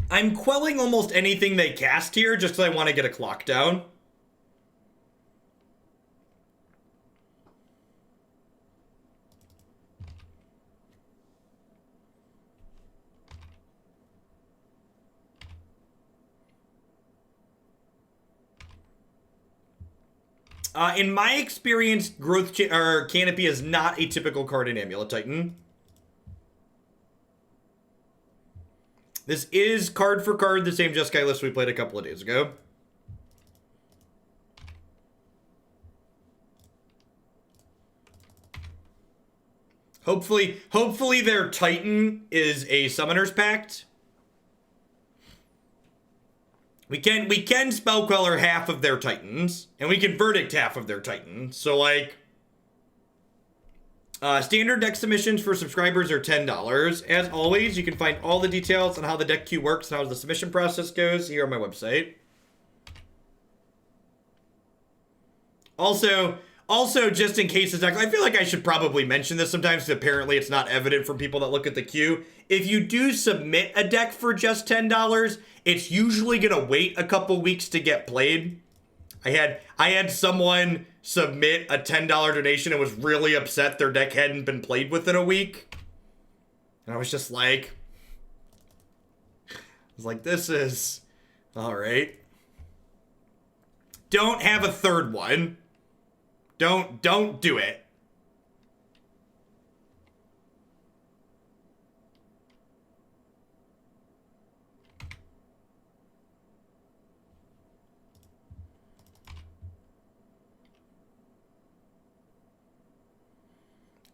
I'm quelling almost anything they cast here just because I want to get a clock down. In my experience, Canopy is not a typical card in Amulet Titan. This is card for card the same Jeskai list we played a couple of days ago. Hopefully their Titan is a Summoner's Pact. We can Spell Queller half of their Titans, and we can Verdict half of their Titans. So, like, standard deck submissions for subscribers are $10. As always, you can find all the details on how the deck queue works and how the submission process goes here on my website. Also, just in case it's I feel like I should probably mention this sometimes, because apparently it's not evident from people that look at the queue. If you do submit a deck for just $10, it's usually gonna wait a couple weeks to get played. I had someone submit a $10 donation and was really upset their deck hadn't been played within a week. And I was just like, this is all right. Don't have a third one. Don't do it.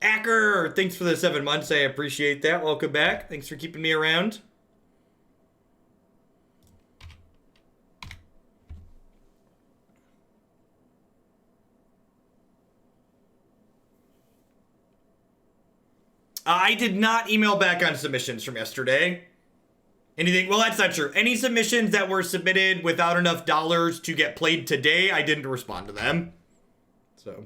Acker, thanks for the 7 months. I appreciate that. Welcome back. Thanks for keeping me around. I did not email back on submissions from yesterday. Anything? Well, that's not true. Any submissions that were submitted without enough dollars to get played today, I didn't respond to them. So,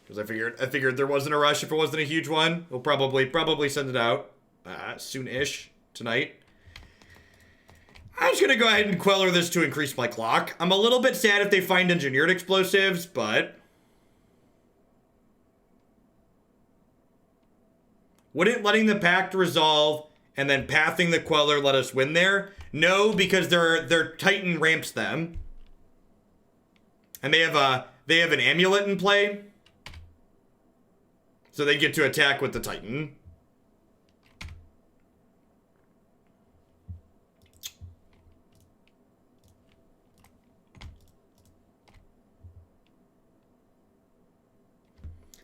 because I figured there wasn't a rush if it wasn't a huge one. We'll probably send it out soon-ish tonight. I'm just gonna go ahead and Queller this to increase my clock. I'm a little bit sad if they find engineered explosives, but wouldn't letting the pact resolve and then pathing the Queller let us win there? No, because their Titan ramps them. And they have an amulet in play. So they get to attack with the Titan.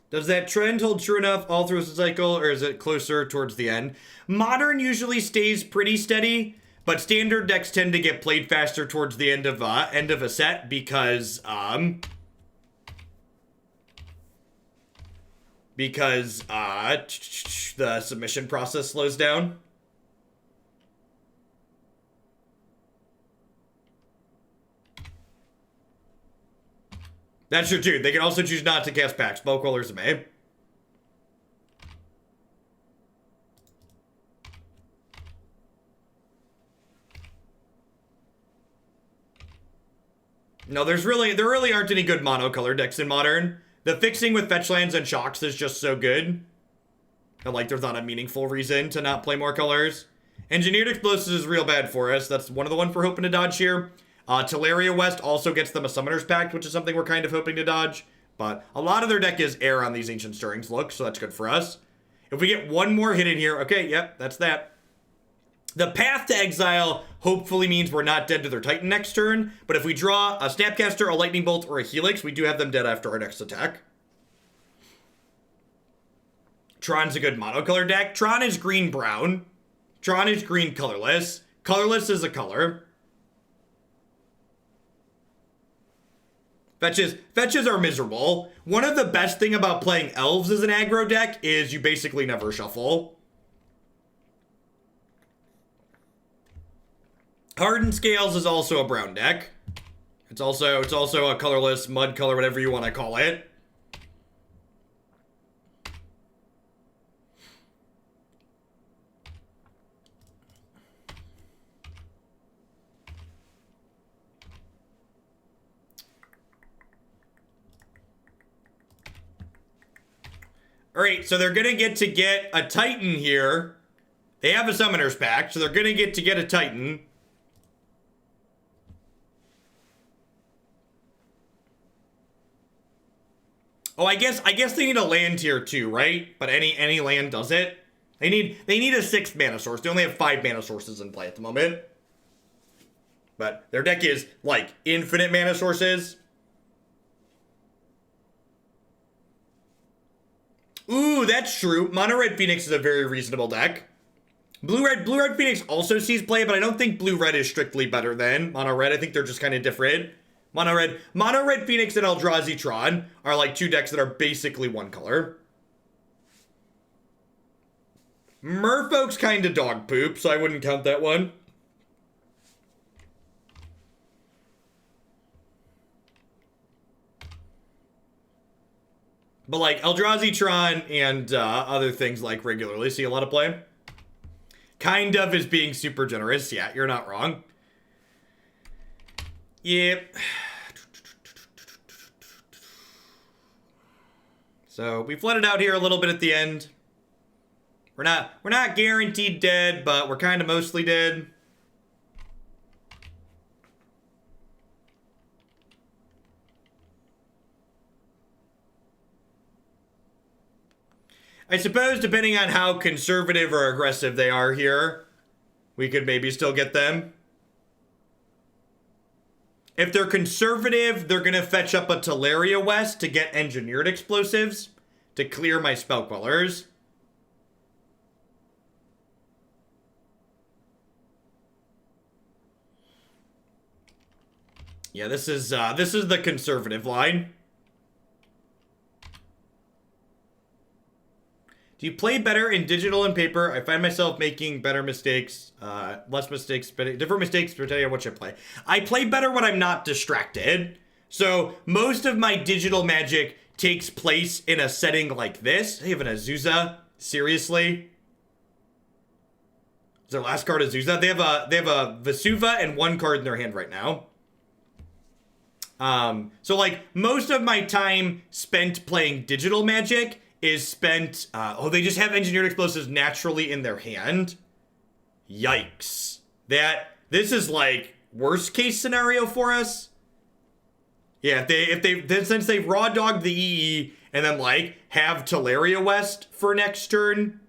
Does that trend hold true enough all through the cycle, or is it closer towards the end? Modern usually stays pretty steady, but standard decks tend to get played faster towards the end of a set because the submission process slows down. That's true too. They can also choose not to cast packs. Spell Queller's a may. No, there really aren't any good monocolor decks in Modern. The fixing with fetch lands and shocks is just so good. And like there's not a meaningful reason to not play more colors. Engineered Explosives is real bad for us. That's one of the ones we're hoping to dodge here. Teleria West also gets them a Summoner's Pact, which is something we're kind of hoping to dodge. But a lot of their deck is air on these Ancient Stirrings look, so that's good for us. If we get one more hit in here, okay, yep, that's that. The path to exile hopefully means we're not dead to their Titan next turn, but if we draw a Snapcaster, a Lightning Bolt, or a Helix, we do have them dead after our next attack. Tron's a good monocolor deck. Tron is green-brown. Tron is green colorless. Colorless is a color. Fetches are miserable. One of the best thing about playing elves as an aggro deck is you basically never shuffle. Hardened Scales is also a brown deck. It's also a colorless mud color, whatever you want to call it. Alright, so they're gonna get a Titan here. They have a Summoner's Pact, so they're gonna get a Titan. Oh, I guess they need a land here too, right? But any land does it. They need a 6th mana source. They only have 5 mana sources in play at the moment. But their deck is like infinite mana sources. Ooh, that's true. Mono Red Phoenix is a very reasonable deck. Blue Red Phoenix also sees play, but I don't think Blue Red is strictly better than Mono Red. I think they're just kind of different. Mono Red Phoenix and Eldrazi Tron are like 2 decks that are basically one color. Merfolk's kind of dog poop, so I wouldn't count that one. But like Eldrazi Tron and other things like regularly see a lot of play. Kind of is being super generous. Yeah, you're not wrong. Yep. So we flooded out here a little bit at the end. We're not guaranteed dead, but we're kind of mostly dead. I suppose depending on how conservative or aggressive they are here, we could maybe still get them. If they're conservative, they're going to fetch up a Teleria West to get engineered explosives to clear my spell Quellers. Yeah, this is the conservative line. Do you play better in digital and paper? I find myself making better mistakes, less mistakes, different mistakes depending on what I play. I play better when I'm not distracted. So most of my digital magic takes place in a setting like this. They have an Azusa. Seriously? Is their last card Azusa? They have a Vesuva and 1 card in their hand right now. So like most of my time spent playing digital magic is spent, they just have engineered explosives naturally in their hand. Yikes. This is like worst case scenario for us. Yeah, since they've raw dogged the EE and then like have Teleria West for next turn.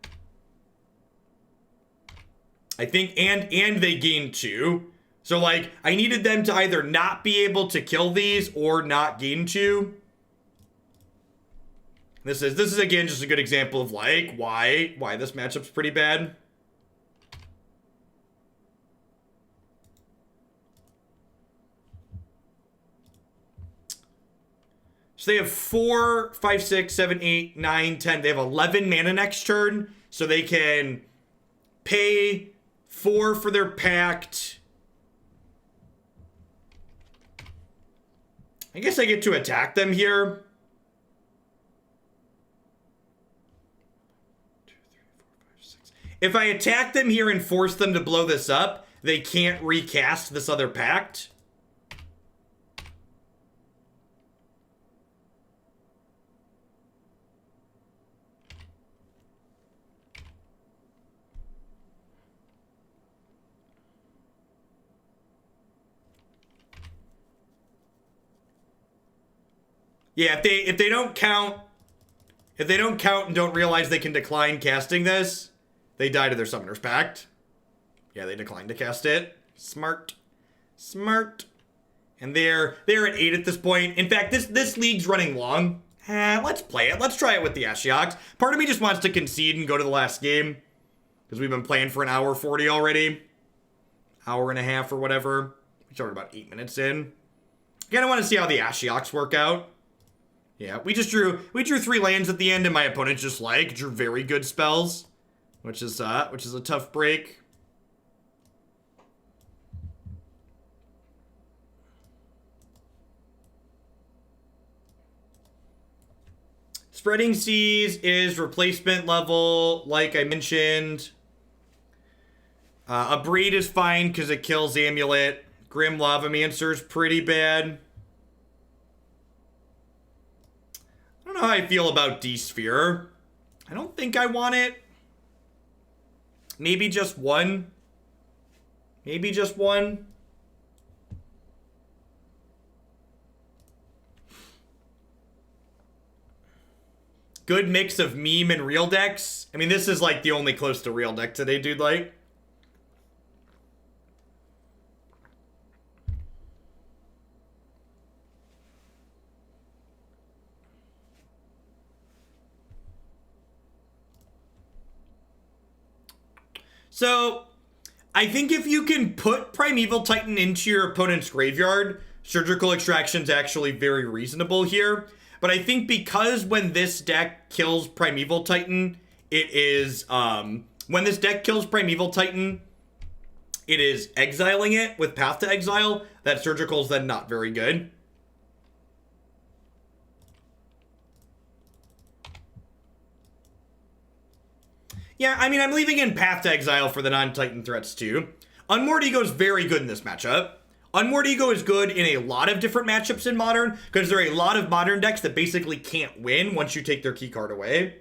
I think, and they gain 2. So like, I needed them to either not be able to kill these or not gain 2. This is again just a good example of like why this matchup's pretty bad. So they have 4, 5, 6, 7, 8, 9, 10. They have 11 mana next turn, so they can pay 4 for their pact. I guess I get to attack them here. If I attack them here and force them to blow this up, they can't recast this other pact. Yeah, if they don't count and don't realize they can decline casting this, they die to their Summoner's Pact. Yeah, they declined to cast it. Smart. Smart. And they're at 8 at this point. In fact, this league's running long. Let's play it. Let's try it with the Ashiok. Part of me just wants to concede and go to the last game. Because we've been playing for an hour 40 already. Hour and a half or whatever. We started about 8 minutes in. Again, I want to see how the Ashioks work out. Yeah, we drew 3 lands at the end, and my opponent just drew very good spells. Which is a tough break. Spreading Seas is replacement level, like I mentioned. A Breed is fine because it kills Amulet. Grim Lavamancer is pretty bad. I don't know how I feel about D-Sphere. I don't think I want it. Maybe just one. Maybe just one. Good mix of meme and real decks. I mean, this is like the only close to real deck today, dude. Like. So, I think if you can put Primeval Titan into your opponent's graveyard, Surgical Extraction's actually very reasonable here. But I think because when this deck kills Primeval Titan, it is, when this deck kills Primeval Titan, it is exiling it with Path to Exile. That Surgical's then not very good. Yeah, I mean, I'm leaving in Path to Exile for the non-Titan threats too. Unmoored Ego is very good in this matchup. Unmoored Ego is good in a lot of different matchups in Modern, because there are a lot of Modern decks that basically can't win once you take their keycard away.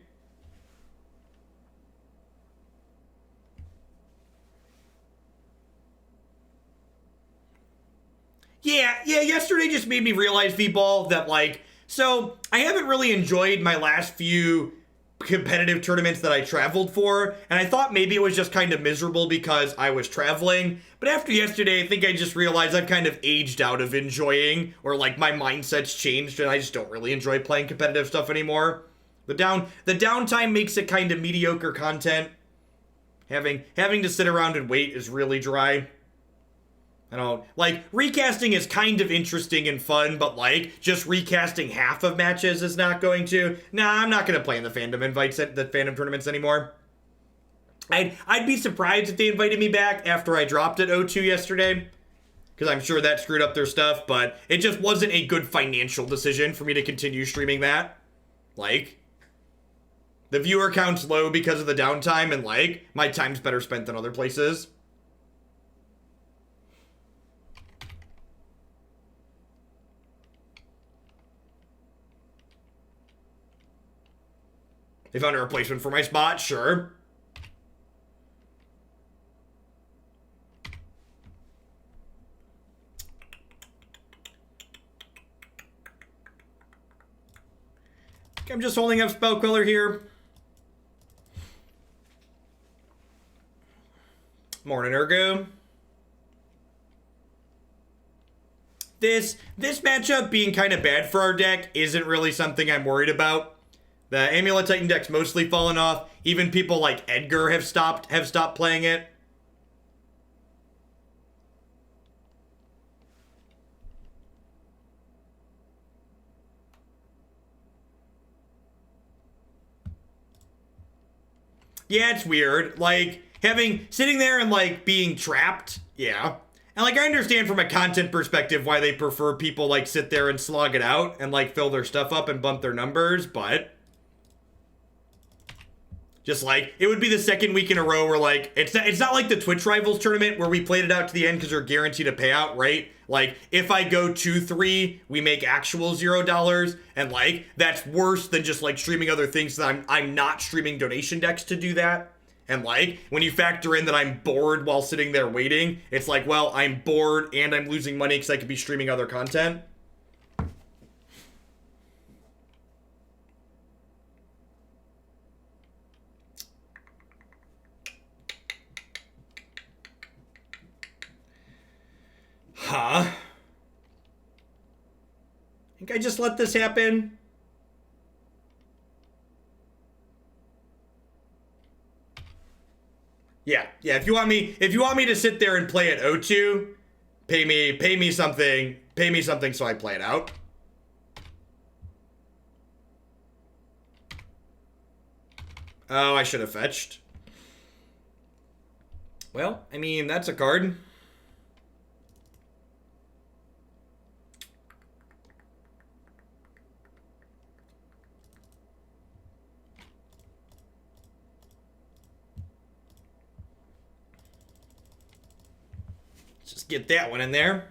Yeah, yesterday just made me realize, V-Ball, that so I haven't really enjoyed my last few competitive tournaments that I traveled for, and I thought maybe it was just kind of miserable because I was traveling, but after yesterday, I think I just realized I've kind of aged out of enjoying, or my mindset's changed, and I just don't really enjoy playing competitive stuff anymore. The downtime makes it kind of mediocre content. Having to sit around and wait is really dry. I don't, recasting is kind of interesting and fun, but, just recasting half of matches is not going to. Nah, I'm not going to play in the fandom invites, the fandom tournaments anymore. I'd be surprised if they invited me back after I dropped at O2 yesterday, because I'm sure that screwed up their stuff, but it just wasn't a good financial decision for me to continue streaming that. The viewer count's low because of the downtime, and, my time's better spent than other places. They found a replacement for my spot, sure. I'm just holding up Spell Queller here. Morning, Ergo. This matchup being kind of bad for our deck isn't really something I'm worried about. The Amulet Titan deck's mostly fallen off. Even people like Edgar have stopped playing it. Yeah, it's weird. Sitting there and being trapped. Yeah. And I understand from a content perspective why they prefer people sit there and slog it out and fill their stuff up and bump their numbers, but just it would be the second week in a row where it's not like the Twitch Rivals tournament where we played it out to the end because they're guaranteed a payout, right? If I go 2-3, we make actual $0, and that's worse than just streaming other things that I'm not streaming donation decks to do that. And when you factor in that I'm bored while sitting there waiting, it's well, I'm bored and I'm losing money because I could be streaming other content. Huh? I think I just let this happen. Yeah, if you want me to sit there and play at O2, pay me something so I play it out. Oh, I should have fetched. Well, I mean, that's a card. Just get that one in there.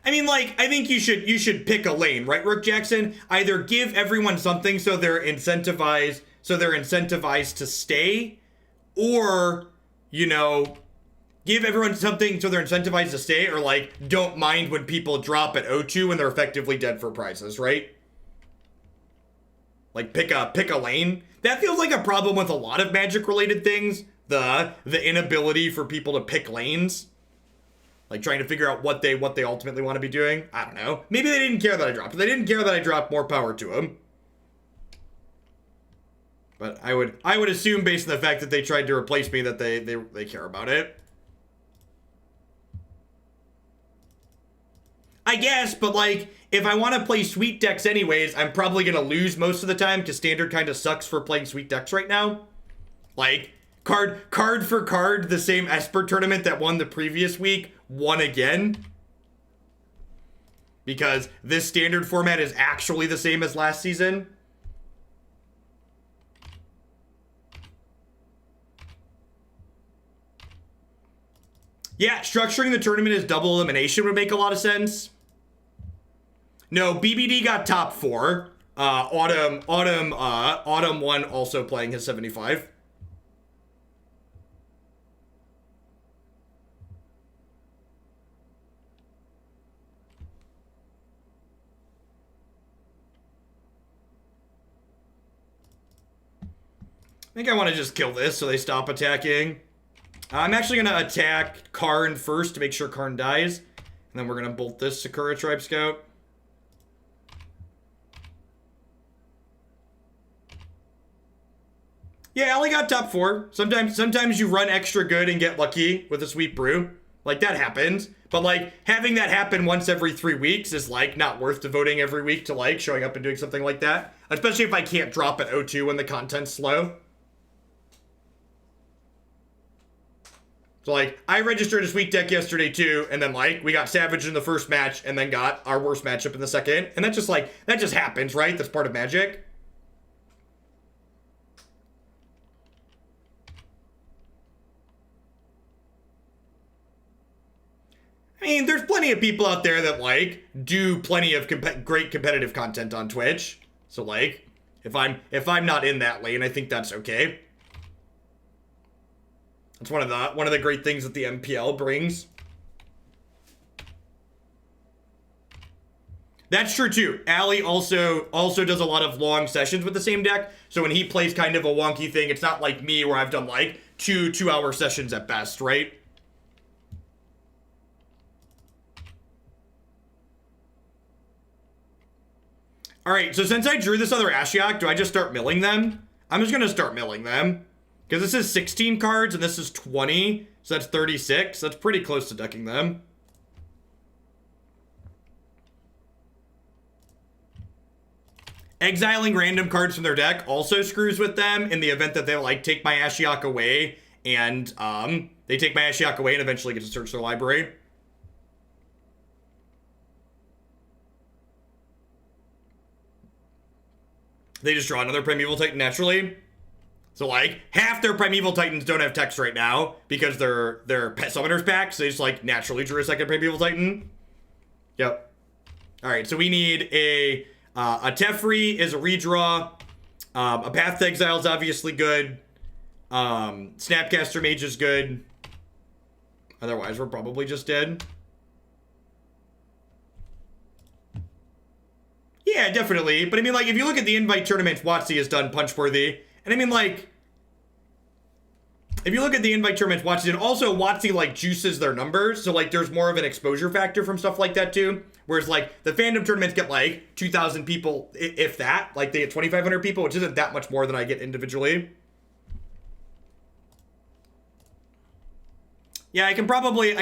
I mean, like, I think you should pick a lane, right, Rook Jackson? Either give everyone something so they're incentivized to stay, or, you know, give everyone something so they're incentivized to stay, or like don't mind when people drop at O2 when they're effectively dead for prizes, right? Like pick a lane. That feels like a problem with a lot of Magic related things. The inability for people to pick lanes. Like trying to figure out what they ultimately want to be doing. I don't know. Maybe they didn't care that I dropped. If they didn't care that I dropped, more power to them. But I would assume based on the fact that they tried to replace me that they care about it. I guess, but like, if I want to play sweet decks anyways, I'm probably going to lose most of the time because standard kind of sucks for playing sweet decks right now. Like, card for card, the same Esper tournament that won the previous week won again. Because this standard format is actually the same as last season. Yeah, structuring the tournament as double elimination would make a lot of sense. No, BBD got top 4. Autumn 1 also playing his 75. I think I want to just kill this so they stop attacking. I'm actually going to attack Karn first to make sure Karn dies. And then we're going to bolt this Sakura Tribe Scout. Yeah, Allie got top 4. Sometimes you run extra good and get lucky with a sweet brew. Like, that happens. But, like, having that happen once every 3 weeks is, like, not worth devoting every week to, like, showing up and doing something like that. Especially if I can't drop at O2 when the content's slow. So, like, I registered a sweet deck yesterday, too, and then, like, we got Savage in the first match, and then got our worst matchup in the second. And that just happens, right? That's part of Magic. I mean, there's plenty of people out there that, like, do plenty of great competitive content on Twitch. So, like, if I'm not in that lane, I think that's okay. That's one of the great things that the MPL brings. That's true too. Allie also does a lot of long sessions with the same deck. So when he plays kind of a wonky thing, it's not like me where I've done like two-hour sessions at best, right? All right, so since I drew this other Ashiok, do I just start milling them? I'm just gonna start milling them. Because this is 16 cards and this is 20, so that's 36. That's pretty close to ducking them. Exiling random cards from their deck also screws with them in the event that they, like, take my Ashiok away and, they take my Ashiok away and eventually get to search their library. They just draw another Primeval Titan naturally. So, like, half their Primeval Titans don't have text right now because they're Pet Summoner's pack, so they just, like, naturally drew a second Primeval Titan. Yep. Alright, so we need a Teferi is a redraw. A Path to Exile is obviously good. Snapcaster Mage is good. Otherwise, we're probably just dead. Yeah, definitely. But I mean, like, if you look at the invite tournaments WotC has done Punchworthy, and I mean, like, if you look at the invite tournaments WotC did, also WotC, like, juices their numbers, so, like, there's more of an exposure factor from stuff like that, too. Whereas, like, the fandom tournaments get, like, 2,000 people, if that. Like, they get 2,500 people, which isn't that much more than I get individually. Yeah, I could probably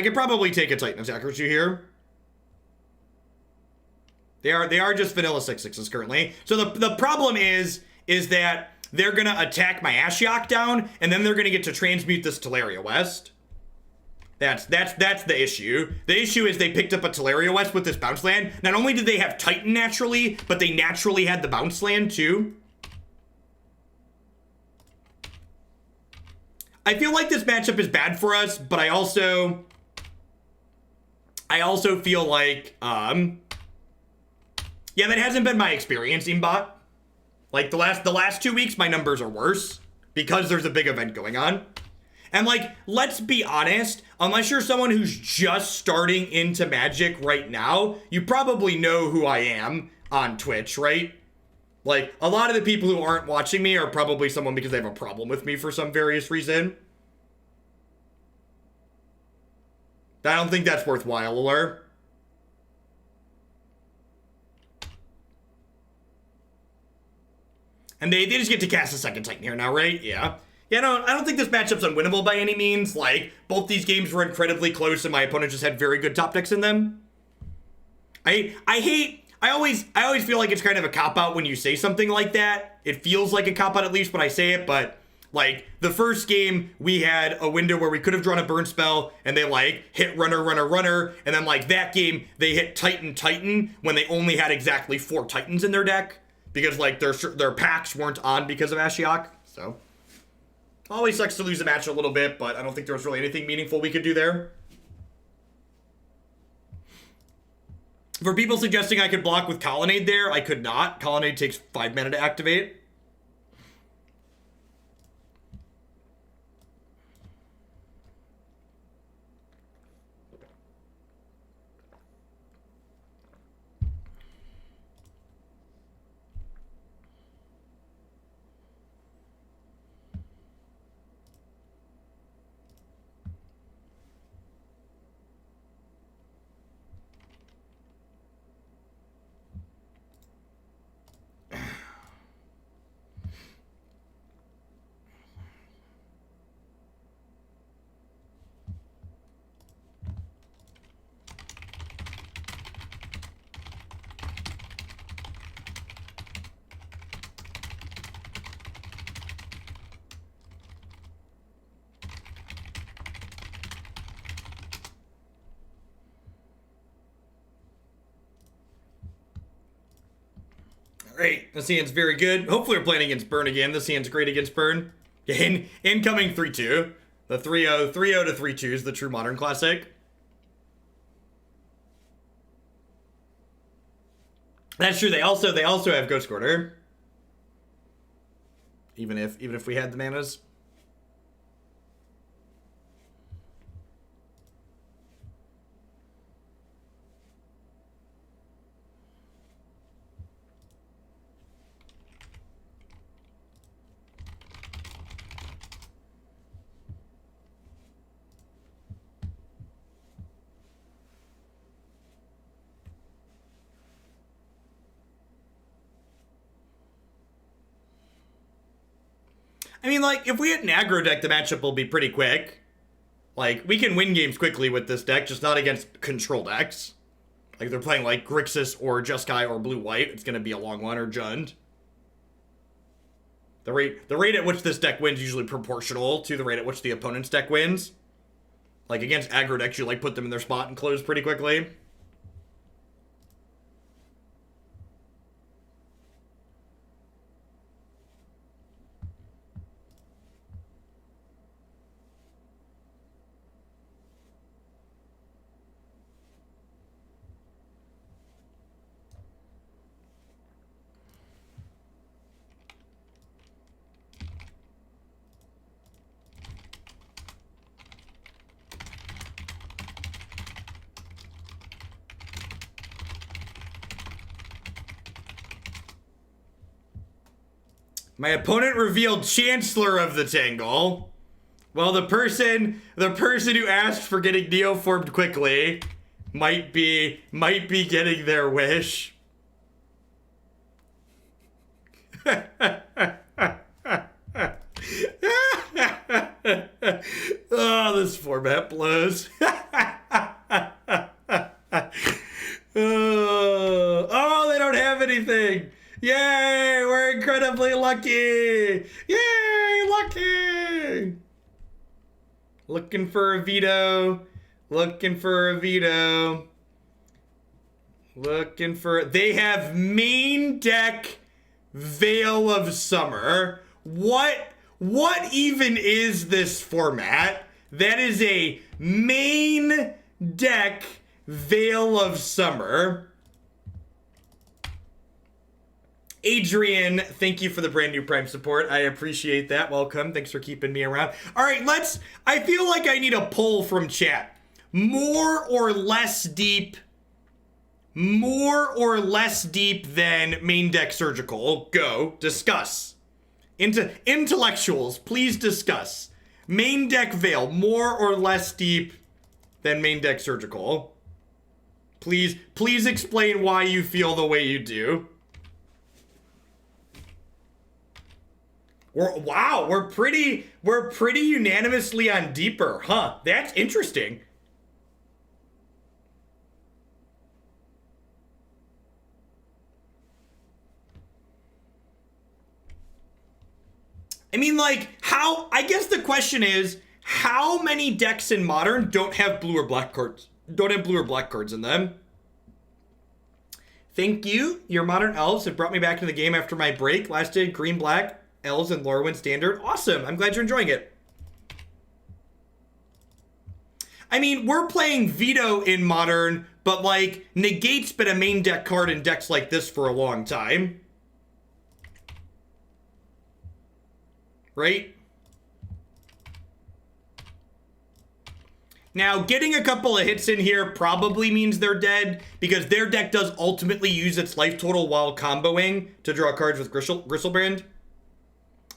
take a Titan attack or two here. They are just vanilla 6/6s currently. So the problem is that they're gonna attack my Ashiok down, and then they're gonna get to transmute this Teleria West. That's the issue. The issue is they picked up a Teleria West with this bounce land. Not only did they have Titan naturally, but they naturally had the bounce land too. I feel like this matchup is bad for us, but I also feel like, yeah, that hasn't been my experience, Imbot. Like, the last 2 weeks, my numbers are worse because there's a big event going on. And, like, let's be honest, unless you're someone who's just starting into Magic right now, you probably know who I am on Twitch, right? Like, a lot of the people who aren't watching me are probably someone because they have a problem with me for some various reason. I don't think that's worthwhile, Allure. And they just get to cast a second Titan here now, right? Yeah. Yeah, no, I don't think this matchup's unwinnable by any means. Like, both these games were incredibly close and my opponent just had very good top decks in them. I always feel like it's kind of a cop-out when you say something like that. It feels like a cop-out at least when I say it, but like the first game we had a window where we could have drawn a burn spell and they like hit runner, and then like that game they hit Titan when they only had exactly 4 Titans in their deck because like their packs weren't on because of Ashiok. So always sucks to lose a match a little bit, but I don't think there was really anything meaningful we could do there. For people suggesting I could block with Colonnade there, I could not. Colonnade takes 5 mana to activate. Great. This hand's very good. Hopefully we're playing against Burn again. This hand's great against Burn. Incoming 3-2. The 3-0 to 3-2 is the true Modern Classic. That's true. They also have Ghost Quarter. Even if we had the manas. I mean, like, if we hit an aggro deck, the matchup will be pretty quick. Like, we can win games quickly with this deck, just not against control decks. Like, they're playing, like, Grixis or Jeskai or Blue-White. It's going to be a long one, or Jund. The rate at which this deck wins is usually proportional to the rate at which the opponent's deck wins. Like, against aggro decks, you, like, put them in their spot and close pretty quickly. My opponent revealed Chancellor of the Tangle. Well, the person who asked for getting neoformed quickly might be getting their wish. Oh, this format blows. Oh, they don't have anything. Yay, we're incredibly lucky. Yay, lucky. Looking for a veto. Looking for a veto. Looking for... They have main deck Veil of Summer. What even is this format? That is a main deck Veil of Summer. Adrian, thank you for the brand new Prime support. I appreciate that. Welcome. Thanks for keeping me around. All right, I feel like I need a poll from chat. More or less deep than main deck Surgical? Go. Discuss. Intellectuals, please discuss. Main deck Veil, more or less deep than main deck Surgical? Please explain why you feel the way you do. We're pretty unanimously on deeper, huh? That's interesting. I mean, like, I guess the question is, how many decks in Modern don't have blue or black cards? Don't have blue or black cards in them? Thank you. Your Modern Elves have brought me back to the game after my break. Last did green, black, Elves, and Lorwyn Standard. Awesome. I'm glad you're enjoying it. I mean, we're playing Veto in Modern, but, like, Negate's been a main deck card in decks like this for a long time. Right? Now, getting a couple of hits in here probably means they're dead, because their deck does ultimately use its life total while comboing to draw cards with Gristlebrand.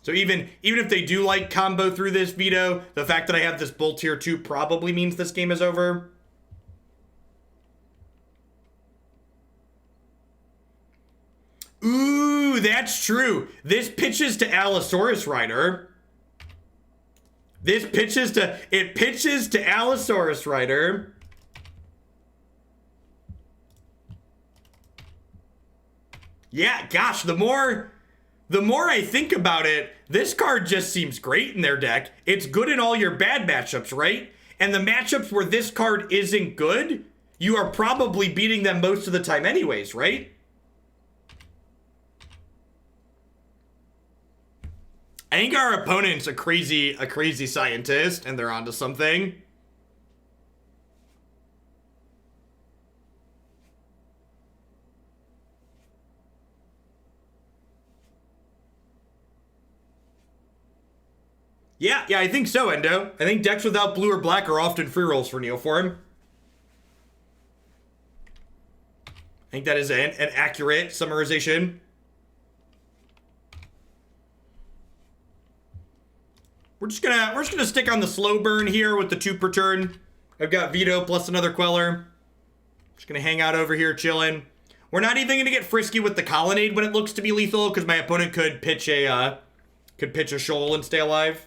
So even if they do like combo through this Veto, the fact that I have this Bull tier 2 probably means this game is over. Ooh, that's true. This pitches to Allosaurus Rider. It pitches to Allosaurus Rider. Yeah, gosh, the more I think about it, this card just seems great in their deck. It's good in all your bad matchups, right? And the matchups where this card isn't good, you are probably beating them most of the time anyways, right? I think our opponent's a crazy scientist, and they're onto something. Yeah, I think so, Endo. I think decks without blue or black are often free rolls for Neoform. I think that is an accurate summarization. We're just gonna stick on the slow burn here with the 2 per turn. I've got Veto plus another Queller. Just gonna hang out over here chilling. We're not even gonna get frisky with the Colonnade when it looks to be lethal, because my opponent could pitch a Shoal and stay alive.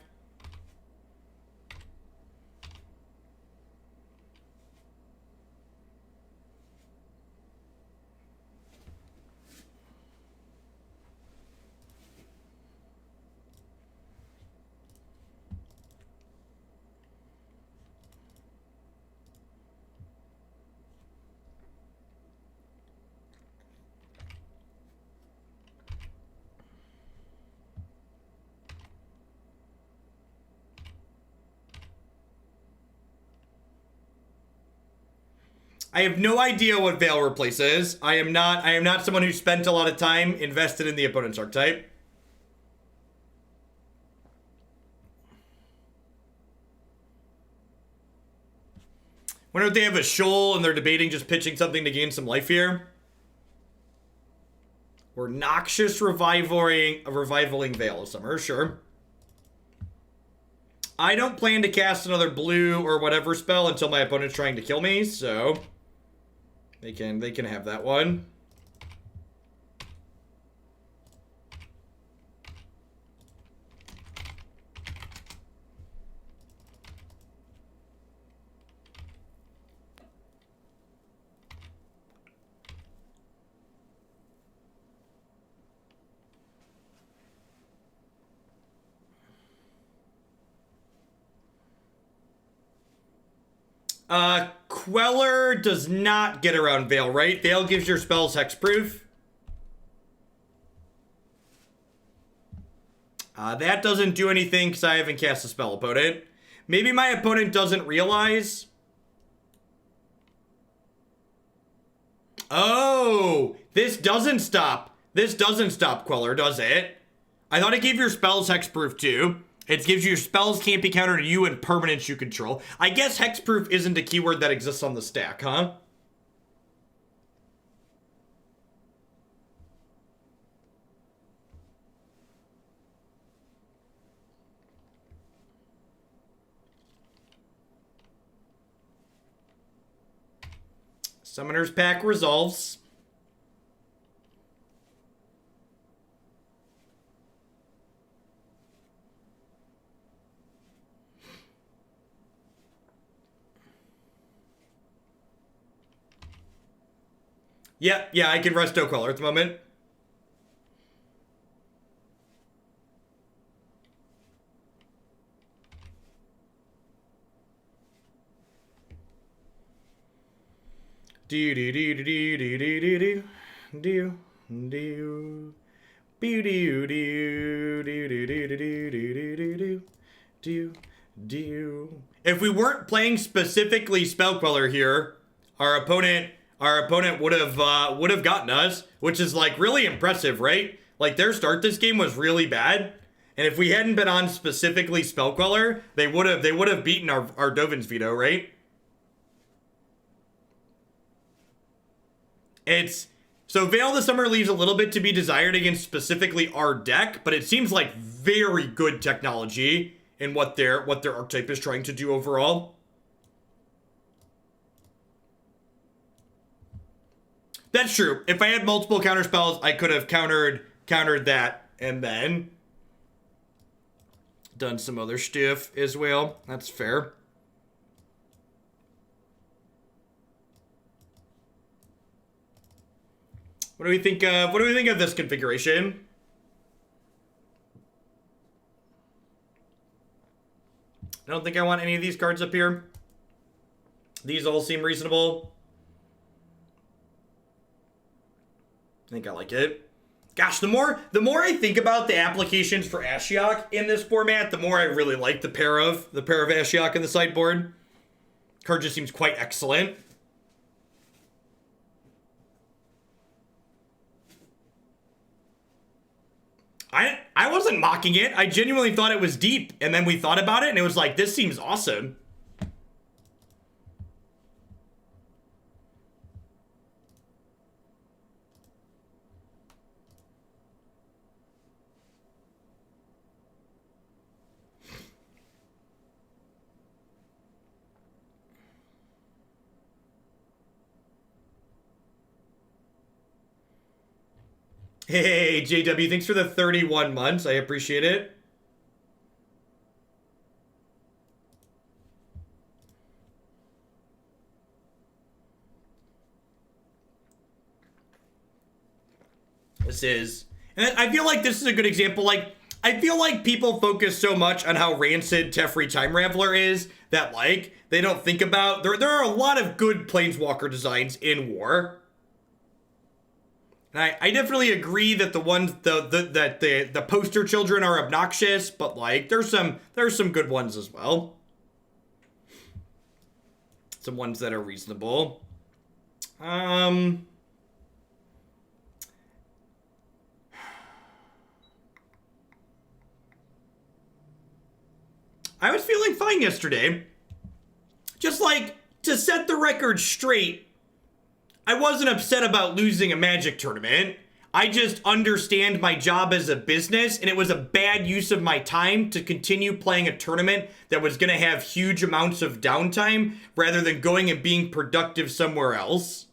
I have no idea what Veil replaces. I am not someone who spent a lot of time invested in the opponent's archetype. Wonder if they have a Shoal and they're debating just pitching something to gain some life here. Or Noxious Revivaling Veil of Summer, sure. I don't plan to cast another blue or whatever spell until my opponent's trying to kill me, so they can have that one. Queller does not get around Veil, right? Veil gives your spells hexproof. That doesn't do anything because I haven't cast a spell, opponent. Maybe my opponent doesn't realize. Oh, this doesn't stop. This doesn't stop Queller, does it? I thought it gave your spells hexproof too. It gives you your spells can't be countered to you and permanents you control. I guess hexproof isn't a keyword that exists on the stack, huh? Summoner's Pack resolves. Yeah, I can resto Queller at the moment. Do do do do do do do do do do do do do do. If we weren't playing specifically Spell Queller here, our opponent would have gotten us, which is like really impressive, right? Like their start this game was really bad, and if we hadn't been on specifically Spell Queller, they would have beaten our Dovin's Veto, right? So Veil of the Summer leaves a little bit to be desired against specifically our deck, but it seems like very good technology in what their archetype is trying to do overall. That's true. If I had multiple counter spells, I could have countered that and then done some other stuff as well. That's fair. What do we think of this configuration? I don't think I want any of these cards up here. These all seem reasonable. I think I like it. Gosh, the more I think about the applications for Ashiok in this format, the more I really like the pair of Ashiok in the sideboard. Card just seems quite excellent. I wasn't mocking it. I genuinely thought it was deep, and then we thought about it, and it was like, this seems awesome. Hey, JW, thanks for the 31 months. I appreciate it. And I feel like this is a good example. Like, I feel like people focus so much on how rancid Teferi Time Raveler is that, like, they don't think about, there are a lot of good Planeswalker designs in War. And I definitely agree that the poster children are obnoxious, but like there's some good ones as well. Some ones that are reasonable. I was feeling fine yesterday. Just like to set the record straight, I wasn't upset about losing a Magic tournament. I just understand my job as a business, and it was a bad use of my time to continue playing a tournament that was going to have huge amounts of downtime rather than going and being productive somewhere else.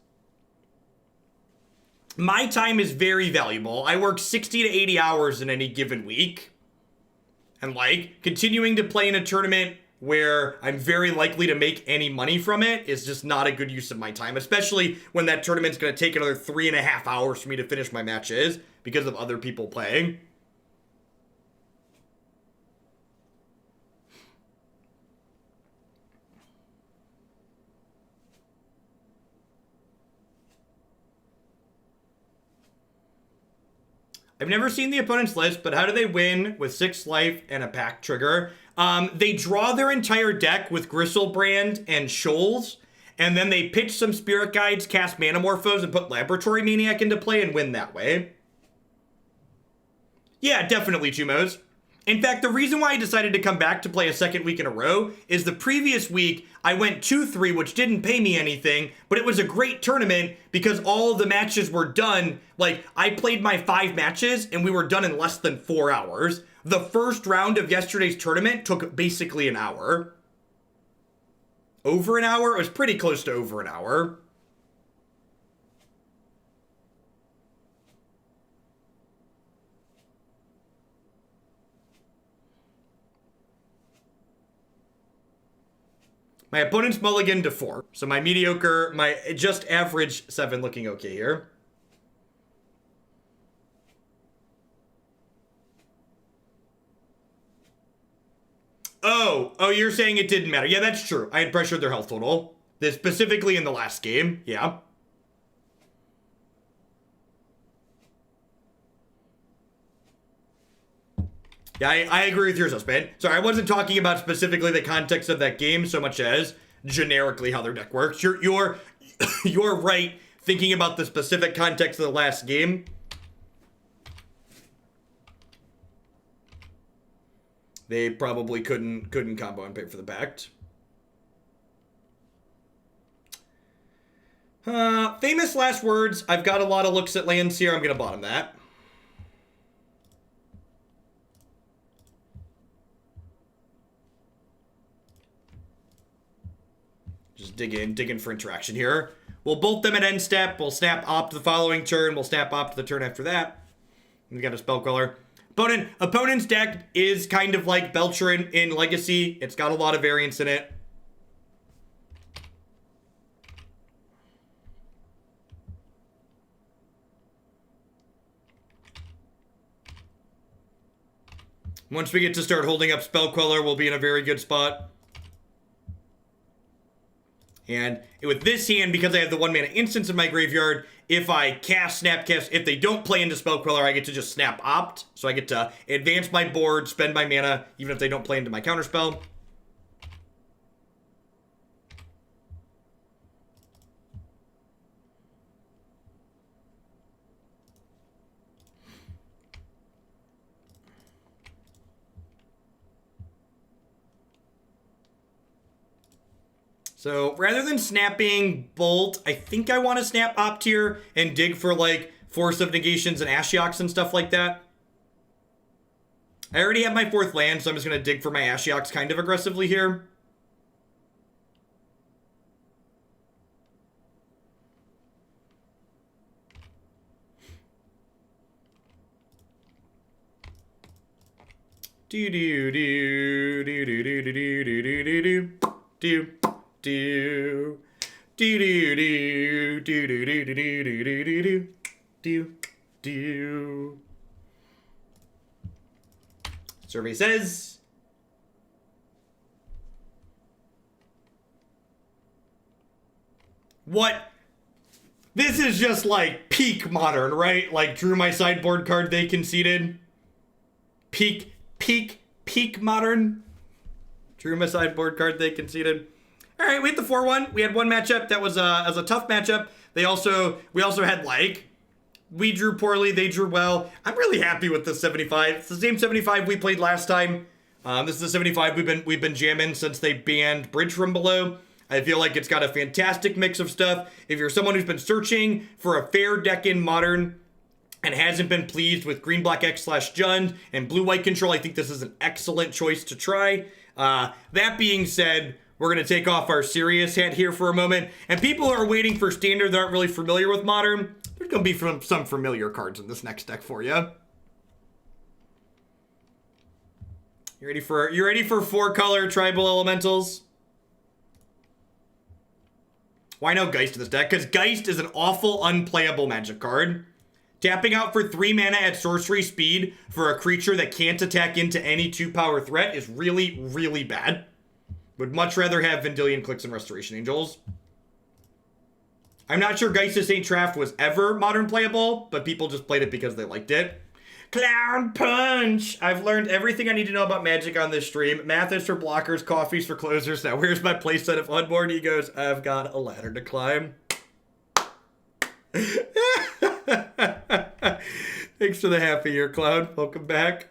My time is very valuable. I work 60 to 80 hours in any given week. And like, continuing to play in a tournament where I'm very likely to make any money from it is just not a good use of my time, especially when that tournament's going to take another 3.5 hours for me to finish my matches because of other people playing. I've never seen the opponent's list, but how do they win with 6 life and a pack trigger? They draw their entire deck with Griselbrand and Shoals, and then they pitch some Spirit Guides, cast Manamorphose, and put Laboratory Maniac into play and win that way. Yeah, definitely, Chumos. In fact, the reason why I decided to come back to play a second week in a row is the previous week I went 2-3, which didn't pay me anything, but it was a great tournament because all of the matches were done. Like, I played my 5 matches and we were done in less than 4 hours. The first round of yesterday's tournament took basically an hour. Over an hour? It was pretty close to over an hour. My opponent's mulligan to 4. So my mediocre, my just average 7 looking okay here. Oh, you're saying it didn't matter. Yeah, that's true. I had pressured their health total. This specifically in the last game. Yeah. Yeah, I agree with yours, husband. Sorry, I wasn't talking about specifically the context of that game so much as generically how their deck works. You're right thinking about the specific context of the last game. They probably couldn't combo and pay for the pact. Famous last words. I've got a lot of looks at lands here. I'm gonna bottom that. Just dig in for interaction here. We'll bolt them at end step. We'll snap opt the following turn. We'll snap opt the turn after that. We got a spell queller. Opponent's deck is kind of like Belcher in Legacy. It's got a lot of variance in it. Once we get to start holding up Spell Queller, we'll be in a very good spot. And with this hand, because I have the 1 mana instance in my graveyard, if I cast Snapcast, if they don't play into Spell Queller, I get to just snap opt. So I get to advance my board, spend my mana, even if they don't play into my counterspell. So rather than snapping Bolt, I think I want to snap Opt here and dig for like Force of Negations and Ashiok and stuff like that. I already have my 4th land, so I'm just going to dig for my Ashiok kind of aggressively here. Do do do do do do do do do do do do. Do do do do do do do do do do do do. Survey says what? This is just like peak modern, right? Like drew my sideboard card they conceded. Peak modern. Drew my sideboard card they conceded. All right, we hit the 4-1. We had one matchup that was a tough matchup. We also had like, we drew poorly, they drew well. I'm really happy with the 75. It's the same 75 we played last time. This is the 75 we've been jamming since they banned Bridge from Below. I feel like it's got a fantastic mix of stuff. If you're someone who's been searching for a fair deck in Modern, and hasn't been pleased with Green Black X/Jund and Blue White Control, I think this is an excellent choice to try. That being said, we're going to take off our serious hat here for a moment. And people who are waiting for Standard that aren't really familiar with Modern, there's going to be some familiar cards in this next deck for you. You ready for 4-color Tribal Elementals? Why no Geist in this deck? Because Geist is an awful unplayable Magic card. Tapping out for 3 mana at sorcery speed for a creature that can't attack into any 2-power threat is really, really bad. Would much rather have Vendilion Cliques and Restoration Angels. I'm not sure Geist of St. Traft was ever Modern playable, but people just played it because they liked it. Clown Punch! I've learned everything I need to know about Magic on this stream. Math is for blockers, coffee's for closers. Now where's my playset of Unborn Egos? I've got a ladder to climb. Thanks for the happy year, Cloud. Welcome back.